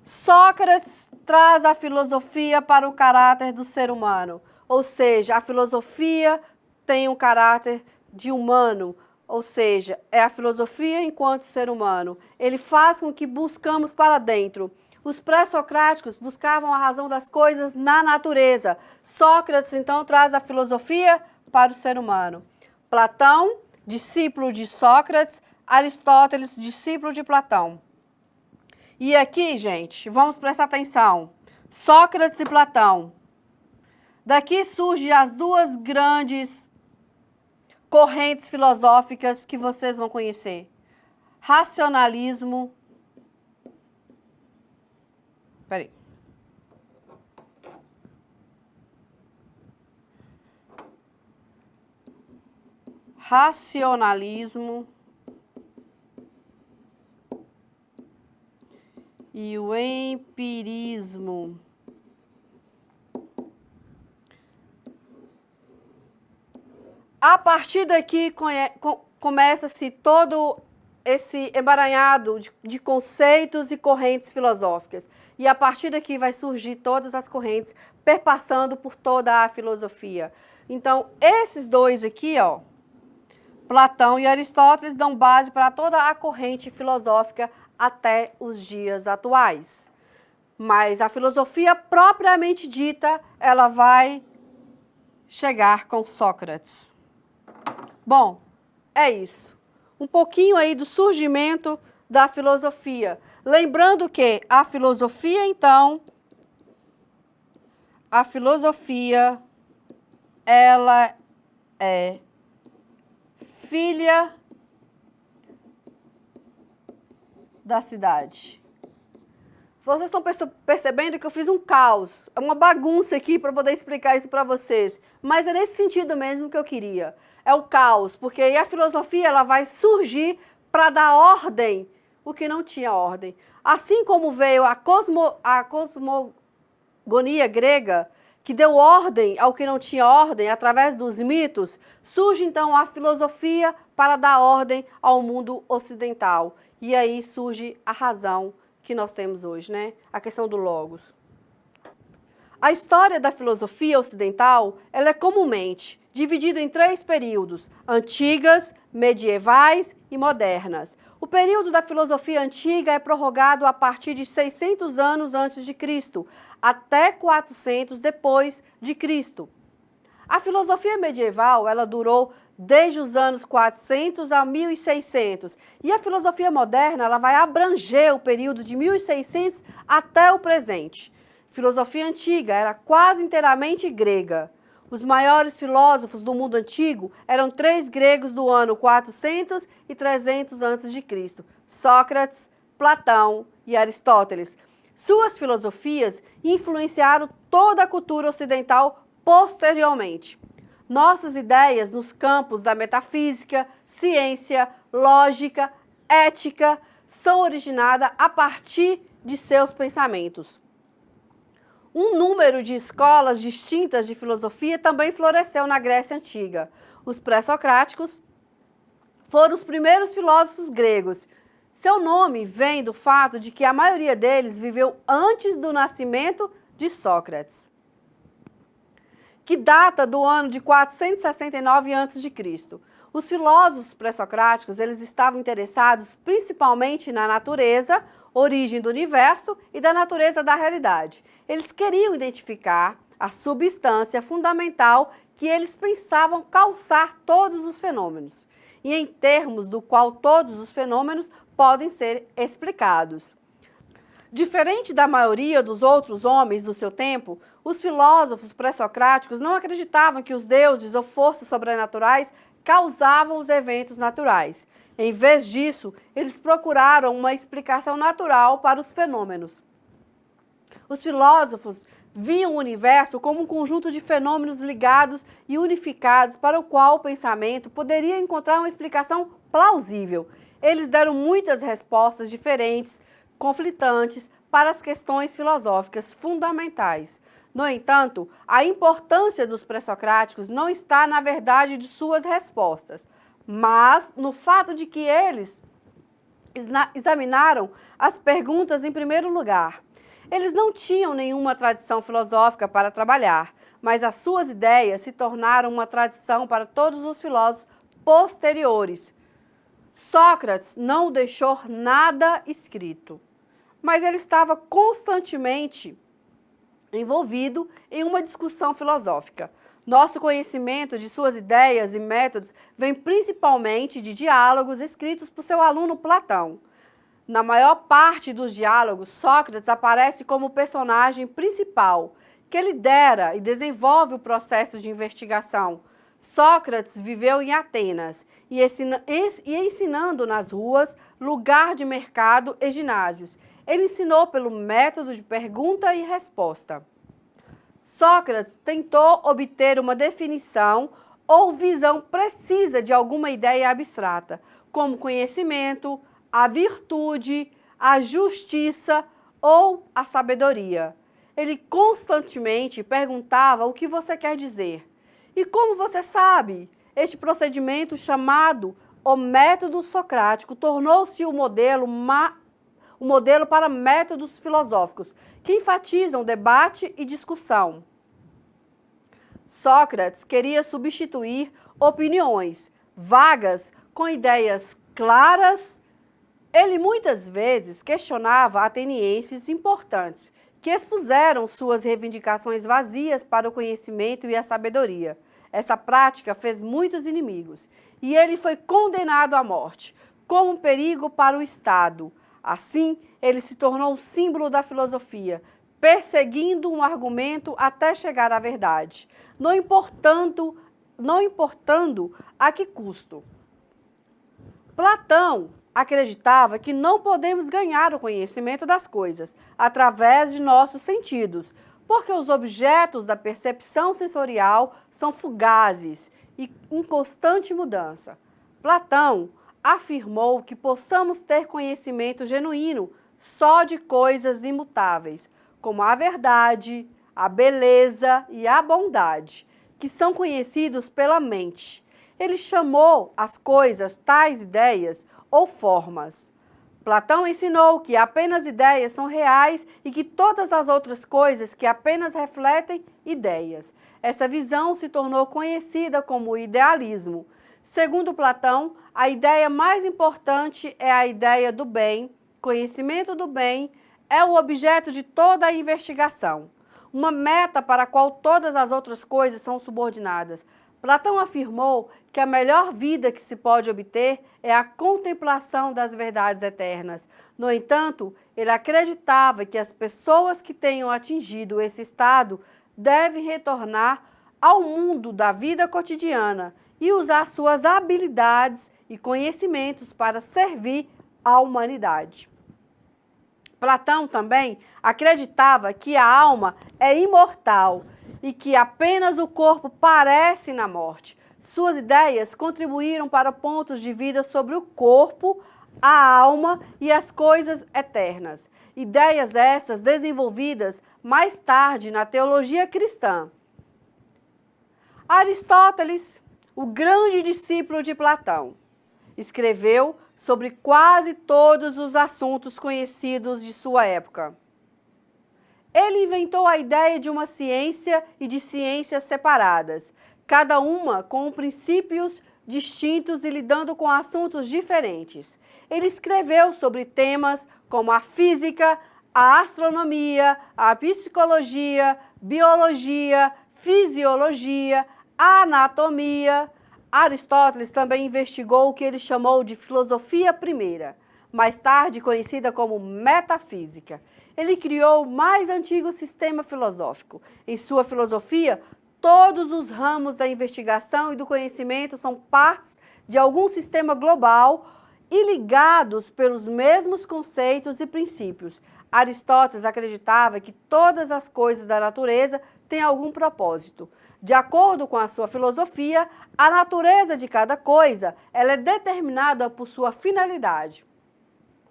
Sócrates traz a filosofia para o caráter do ser humano, ou seja, a filosofia tem um caráter de humano, ou seja, é a filosofia enquanto ser humano. Ele faz com que buscamos para dentro. Os pré-socráticos buscavam a razão das coisas na natureza. Sócrates, então, traz a filosofia para o ser humano. Platão, discípulo de Sócrates, Aristóteles, discípulo de Platão. E aqui, gente, vamos prestar atenção. Sócrates e Platão. Daqui surgem as duas grandes correntes filosóficas que vocês vão conhecer. Racionalismo. Peraí. Racionalismo e o empirismo. A partir daqui começa-se todo esse emaranhado de conceitos e correntes filosóficas. E a partir daqui vai surgir todas as correntes, perpassando por toda a filosofia. Então, esses dois aqui, ó, Platão e Aristóteles, dão base para toda a corrente filosófica até os dias atuais. Mas a filosofia propriamente dita, ela vai chegar com Sócrates. Bom, é isso. Um pouquinho aí do surgimento da filosofia. Lembrando que a filosofia, então, ela é filha da cidade. Vocês estão percebendo que eu fiz um caos, uma bagunça aqui para poder explicar isso para vocês. Mas é nesse sentido mesmo que eu queria. É o caos, porque aí a filosofia ela vai surgir para dar ordem o que não tinha ordem. Assim como veio a cosmogonia grega, que deu ordem ao que não tinha ordem através dos mitos, surge então a filosofia para dar ordem ao mundo ocidental. E aí surge a razão que nós temos hoje, né? A questão do logos. A história da filosofia ocidental, ela é comumente dividida em 3 períodos: antigas, medievais e modernas. O período da filosofia antiga é prorrogado a partir de 600 anos antes de Cristo, até 400 depois de Cristo. A filosofia medieval, ela durou desde os anos 400 a 1600. E a filosofia moderna, ela vai abranger o período de 1600 até o presente. Filosofia antiga era quase inteiramente grega. Os maiores filósofos do mundo antigo eram 3 gregos do ano 400 e 300 a.C., Sócrates, Platão e Aristóteles. Suas filosofias influenciaram toda a cultura ocidental posteriormente. Nossas ideias nos campos da metafísica, ciência, lógica, ética são originadas a partir de seus pensamentos. Um número de escolas distintas de filosofia também floresceu na Grécia Antiga. Os pré-socráticos foram os primeiros filósofos gregos. Seu nome vem do fato de que a maioria deles viveu antes do nascimento de Sócrates, que data do ano de 469 a.C. Os filósofos pré-socráticos, eles estavam interessados principalmente na natureza, origem do universo e da natureza da realidade. Eles queriam identificar a substância fundamental que eles pensavam causar todos os fenômenos, e em termos do qual todos os fenômenos podem ser explicados. Diferente da maioria dos outros homens do seu tempo, os filósofos pré-socráticos não acreditavam que os deuses ou forças sobrenaturais causavam os eventos naturais. Em vez disso, eles procuraram uma explicação natural para os fenômenos. Os filósofos viam o universo como um conjunto de fenômenos ligados e unificados para o qual o pensamento poderia encontrar uma explicação plausível. Eles deram muitas respostas diferentes, conflitantes, para as questões filosóficas fundamentais. No entanto, a importância dos pré-socráticos não está na verdade de suas respostas, mas no fato de que eles examinaram as perguntas em primeiro lugar. Eles não tinham nenhuma tradição filosófica para trabalhar, mas as suas ideias se tornaram uma tradição para todos os filósofos posteriores. Sócrates não deixou nada escrito, mas ele estava constantemente envolvido em uma discussão filosófica. Nosso conhecimento de suas ideias e métodos vem principalmente de diálogos escritos por seu aluno Platão. Na maior parte dos diálogos, Sócrates aparece como o personagem principal, que lidera e desenvolve o processo de investigação. Sócrates viveu em Atenas e ensinando nas ruas, lugar de mercado e ginásios. Ele ensinou pelo método de pergunta e resposta. Sócrates tentou obter uma definição ou visão precisa de alguma ideia abstrata, como conhecimento, a virtude, a justiça ou a sabedoria. Ele constantemente perguntava o que você quer dizer. E como você sabe? Este procedimento chamado o método socrático tornou-se o modelo para métodos filosóficos, que enfatizam debate e discussão. Sócrates queria substituir opiniões vagas com ideias claras. Ele muitas vezes questionava atenienses importantes, que expuseram suas reivindicações vazias para o conhecimento e a sabedoria. Essa prática fez muitos inimigos, e ele foi condenado à morte, como um perigo para o Estado. Assim, ele se tornou um símbolo da filosofia, perseguindo um argumento até chegar à verdade, não importando a que custo. Platão acreditava que não podemos ganhar o conhecimento das coisas através de nossos sentidos, porque os objetos da percepção sensorial são fugazes e em constante mudança. Platão afirmou que possamos ter conhecimento genuíno só de coisas imutáveis, como a verdade, a beleza e a bondade, que são conhecidos pela mente. Ele chamou as coisas tais ideias ou formas. Platão ensinou que apenas ideias são reais e que todas as outras coisas que apenas refletem ideias. Essa visão se tornou conhecida como idealismo. Segundo Platão, a ideia mais importante é a ideia do bem. Conhecimento do bem é o objeto de toda a investigação, uma meta para a qual todas as outras coisas são subordinadas. Platão afirmou que a melhor vida que se pode obter é a contemplação das verdades eternas. No entanto, ele acreditava que as pessoas que tenham atingido esse estado devem retornar ao mundo da vida cotidiana e usar suas habilidades e conhecimentos para servir à humanidade. Platão também acreditava que a alma é imortal e que apenas o corpo parece na morte. Suas ideias contribuíram para pontos de vista sobre o corpo, a alma e as coisas eternas. Ideias essas desenvolvidas mais tarde na teologia cristã. Aristóteles, o grande discípulo de Platão, escreveu sobre quase todos os assuntos conhecidos de sua época. Ele inventou a ideia de uma ciência e de ciências separadas, cada uma com princípios distintos e lidando com assuntos diferentes. Ele escreveu sobre temas como a física, a astronomia, a psicologia, biologia, fisiologia, a anatomia. Aristóteles também investigou o que ele chamou de filosofia primeira, mais tarde conhecida como metafísica. Ele criou o mais antigo sistema filosófico. Em sua filosofia, todos os ramos da investigação e do conhecimento são partes de algum sistema global e ligados pelos mesmos conceitos e princípios. Aristóteles acreditava que todas as coisas da natureza têm algum propósito. De acordo com a sua filosofia, a natureza de cada coisa ela é determinada por sua finalidade.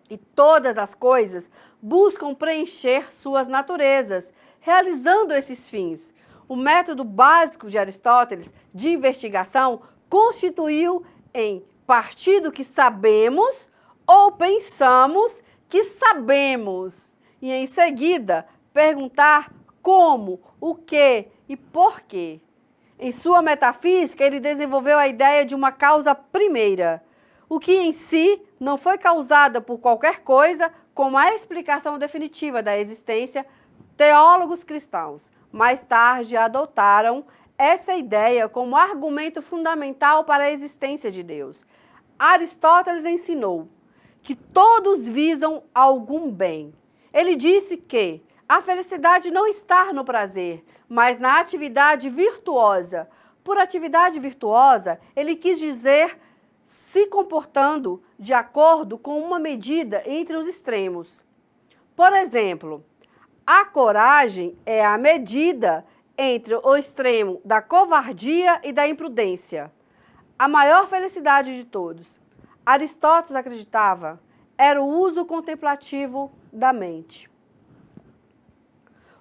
E todas as coisas buscam preencher suas naturezas, realizando esses fins. O método básico de Aristóteles de investigação constituiu em partir do que sabemos ou pensamos que sabemos, e em seguida perguntar como, o que e por quê. Em sua metafísica, ele desenvolveu a ideia de uma causa primeira, o que em si não foi causada por qualquer coisa, como a explicação definitiva da existência. Teólogos cristãos mais tarde adotaram essa ideia como argumento fundamental para a existência de Deus. Aristóteles ensinou que todos visam algum bem. Ele disse que a felicidade não está no prazer, mas na atividade virtuosa. Por atividade virtuosa, ele quis dizer se comportando de acordo com uma medida entre os extremos. Por exemplo, a coragem é a medida entre o extremo da covardia e da imprudência. A maior felicidade de todos, Aristóteles acreditava, era o uso contemplativo da mente.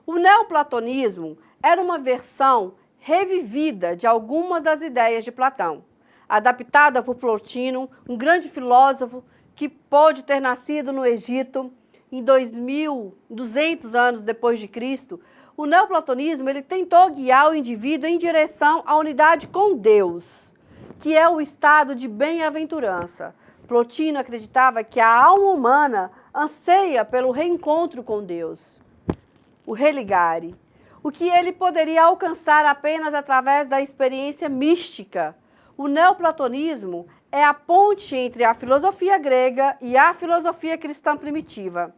O neoplatonismo era uma versão revivida de algumas das ideias de Platão, adaptada por Plotino, um grande filósofo que pôde ter nascido no Egito em 2200 anos depois de Cristo. O neoplatonismo ele tentou guiar o indivíduo em direção à unidade com Deus, que é o estado de bem-aventurança. Plotino acreditava que a alma humana anseia pelo reencontro com Deus, o religare, o que ele poderia alcançar apenas através da experiência mística. O neoplatonismo é a ponte entre a filosofia grega e a filosofia cristã primitiva.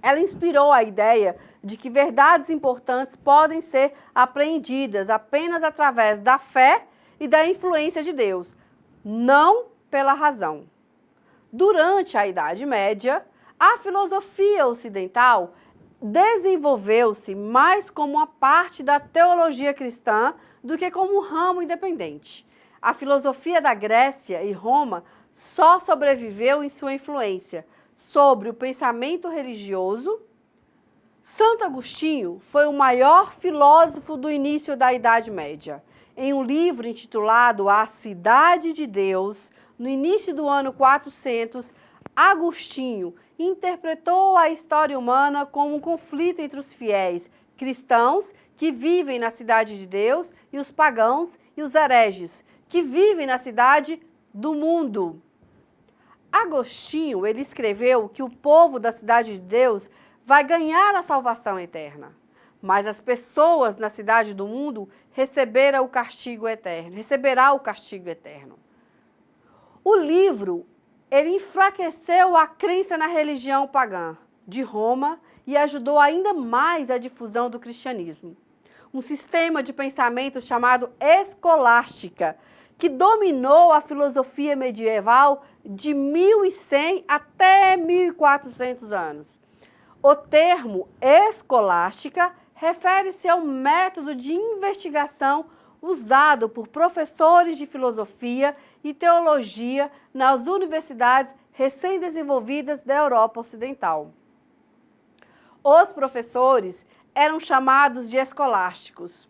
Ela inspirou a ideia de que verdades importantes podem ser apreendidas apenas através da fé e da influência de Deus, não pela razão. Durante a Idade Média, a filosofia ocidental desenvolveu-se mais como uma parte da teologia cristã do que como um ramo independente. A filosofia da Grécia e Roma só sobreviveu em sua influência sobre o pensamento religioso. Santo Agostinho foi o maior filósofo do início da Idade Média. Em um livro intitulado A Cidade de Deus, no início do ano 400, Agostinho interpretou a história humana como um conflito entre os fiéis cristãos, que vivem na cidade de Deus, e os pagãos e os hereges, que vivem na cidade do mundo. Agostinho, ele escreveu que o povo da cidade de Deus vai ganhar a salvação eterna, mas as pessoas na cidade do mundo receberá o castigo eterno. O livro, ele enfraqueceu a crença na religião pagã de Roma e ajudou ainda mais a difusão do cristianismo. Um sistema de pensamento chamado escolástica que dominou a filosofia medieval de 1100 até 1400 anos. O termo escolástica refere-se ao método de investigação usado por professores de filosofia e teologia nas universidades recém-desenvolvidas da Europa Ocidental. Os professores eram chamados de escolásticos.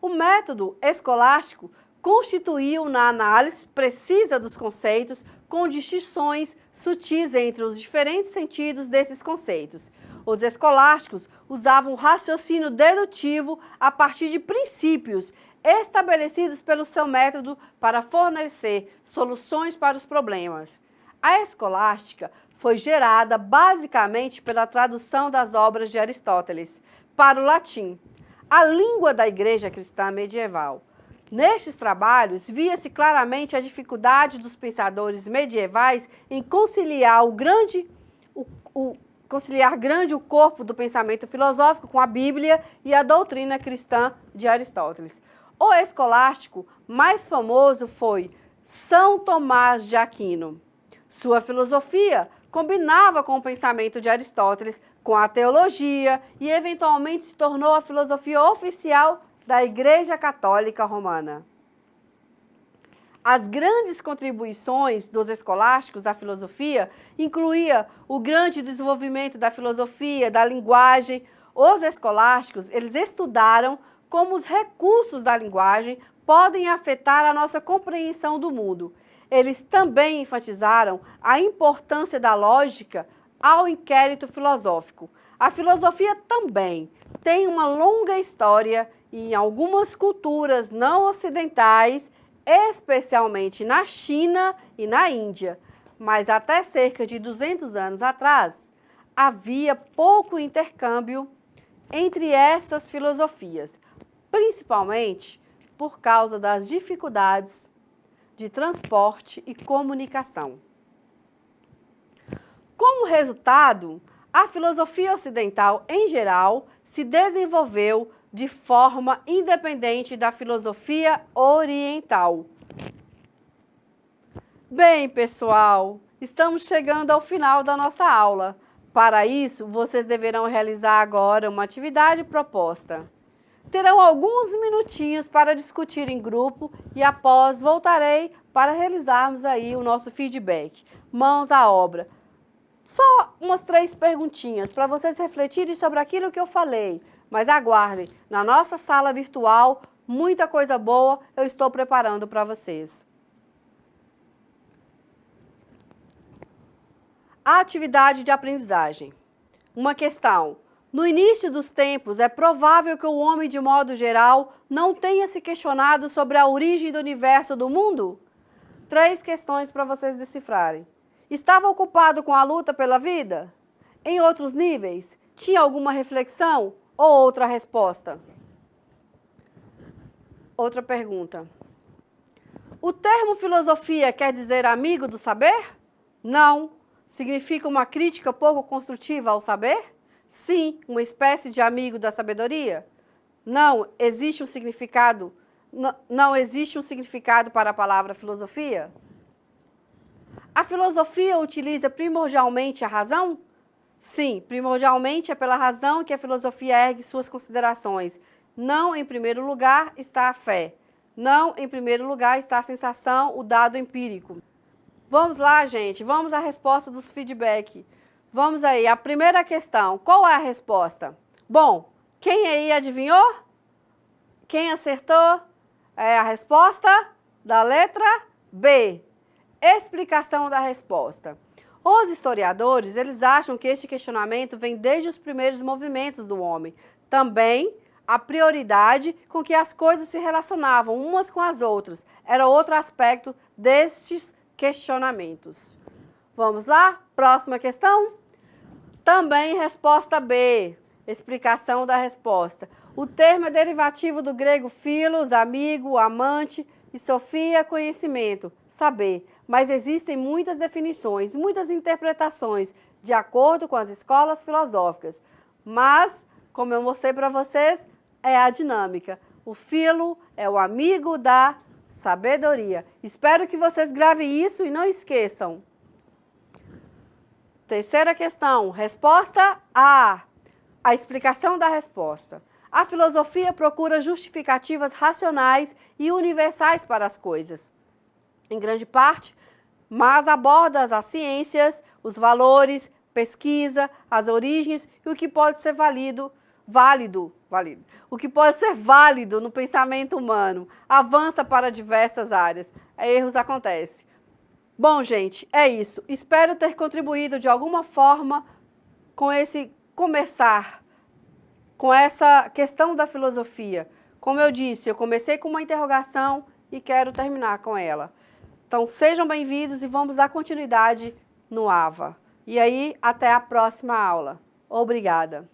O método escolástico constituiu na análise precisa dos conceitos com distinções sutis entre os diferentes sentidos desses conceitos. Os escolásticos usavam o raciocínio dedutivo a partir de princípios estabelecidos pelo seu método para fornecer soluções para os problemas. A escolástica foi gerada basicamente pela tradução das obras de Aristóteles para o latim, a língua da Igreja cristã medieval. Nestes trabalhos, via-se claramente a dificuldade dos pensadores medievais em conciliar o corpo do pensamento filosófico com a Bíblia e a doutrina cristã de Aristóteles. O escolástico mais famoso foi São Tomás de Aquino. Sua filosofia combinava com o pensamento de Aristóteles, com a teologia e eventualmente se tornou a filosofia oficial da Igreja Católica Romana. As grandes contribuições dos escolásticos à filosofia incluía o grande desenvolvimento da filosofia, da linguagem. Os escolásticos, eles estudaram como os recursos da linguagem podem afetar a nossa compreensão do mundo. Eles também enfatizaram a importância da lógica ao inquérito filosófico. A filosofia também tem uma longa história em algumas culturas não ocidentais, especialmente na China e na Índia, mas até cerca de 200 anos atrás, havia pouco intercâmbio entre essas filosofias, principalmente por causa das dificuldades de transporte e comunicação. Como resultado, a filosofia ocidental, em geral, se desenvolveu de forma independente da filosofia oriental. Bem, pessoal, estamos chegando ao final da nossa aula. Para isso, vocês deverão realizar agora uma atividade proposta. Terão alguns minutinhos para discutir em grupo e após voltarei para realizarmos aí o nosso feedback. Mãos à obra. Só umas 3 perguntinhas para vocês refletirem sobre aquilo que eu falei. Mas aguardem, na nossa sala virtual, muita coisa boa eu estou preparando para vocês. A atividade de aprendizagem. Uma questão. No início dos tempos, é provável que o homem, de modo geral, não tenha se questionado sobre a origem do universo do mundo? 3 questões para vocês decifrarem. Estava ocupado com a luta pela vida? Em outros níveis, tinha alguma reflexão ou outra resposta? Outra pergunta. O termo filosofia quer dizer amigo do saber? Não. Significa uma crítica pouco construtiva ao saber? Sim, uma espécie de amigo da sabedoria? Não existe um significado para a palavra filosofia? A filosofia utiliza primordialmente a razão? Sim, primordialmente é pela razão que a filosofia ergue suas considerações. Não em primeiro lugar está a fé. Não em primeiro lugar está a sensação, o dado empírico. Vamos lá, gente, vamos à resposta dos feedback. Vamos aí, a primeira questão, qual é a resposta? Bom, quem aí adivinhou? Quem acertou? É a resposta da letra B. Explicação da resposta. Os historiadores, eles acham que este questionamento vem desde os primeiros movimentos do homem. Também a prioridade com que as coisas se relacionavam umas com as outras era outro aspecto destes questionamentos. Vamos lá? Próxima questão? Também resposta B. Explicação da resposta. O termo é derivativo do grego philos, amigo, amante, e sofia, conhecimento, saber. Mas existem muitas definições, muitas interpretações, de acordo com as escolas filosóficas. Mas, como eu mostrei para vocês, é a dinâmica. O filo é o amigo da Sabedoria. Espero que vocês gravem isso e não esqueçam. Terceira questão, resposta A. A explicação da resposta. A filosofia procura justificativas racionais e universais para as coisas, em grande parte, mas aborda as ciências, os valores, pesquisa, as origens e o que pode ser válido. O que pode ser válido no pensamento humano. Avança para diversas áreas. Erros acontecem. Bom, gente, é isso. Espero ter contribuído de alguma forma com com essa questão da filosofia. Como eu disse, eu comecei com uma interrogação e quero terminar com ela. Então, sejam bem-vindos e vamos dar continuidade no AVA. E aí, até a próxima aula. Obrigada.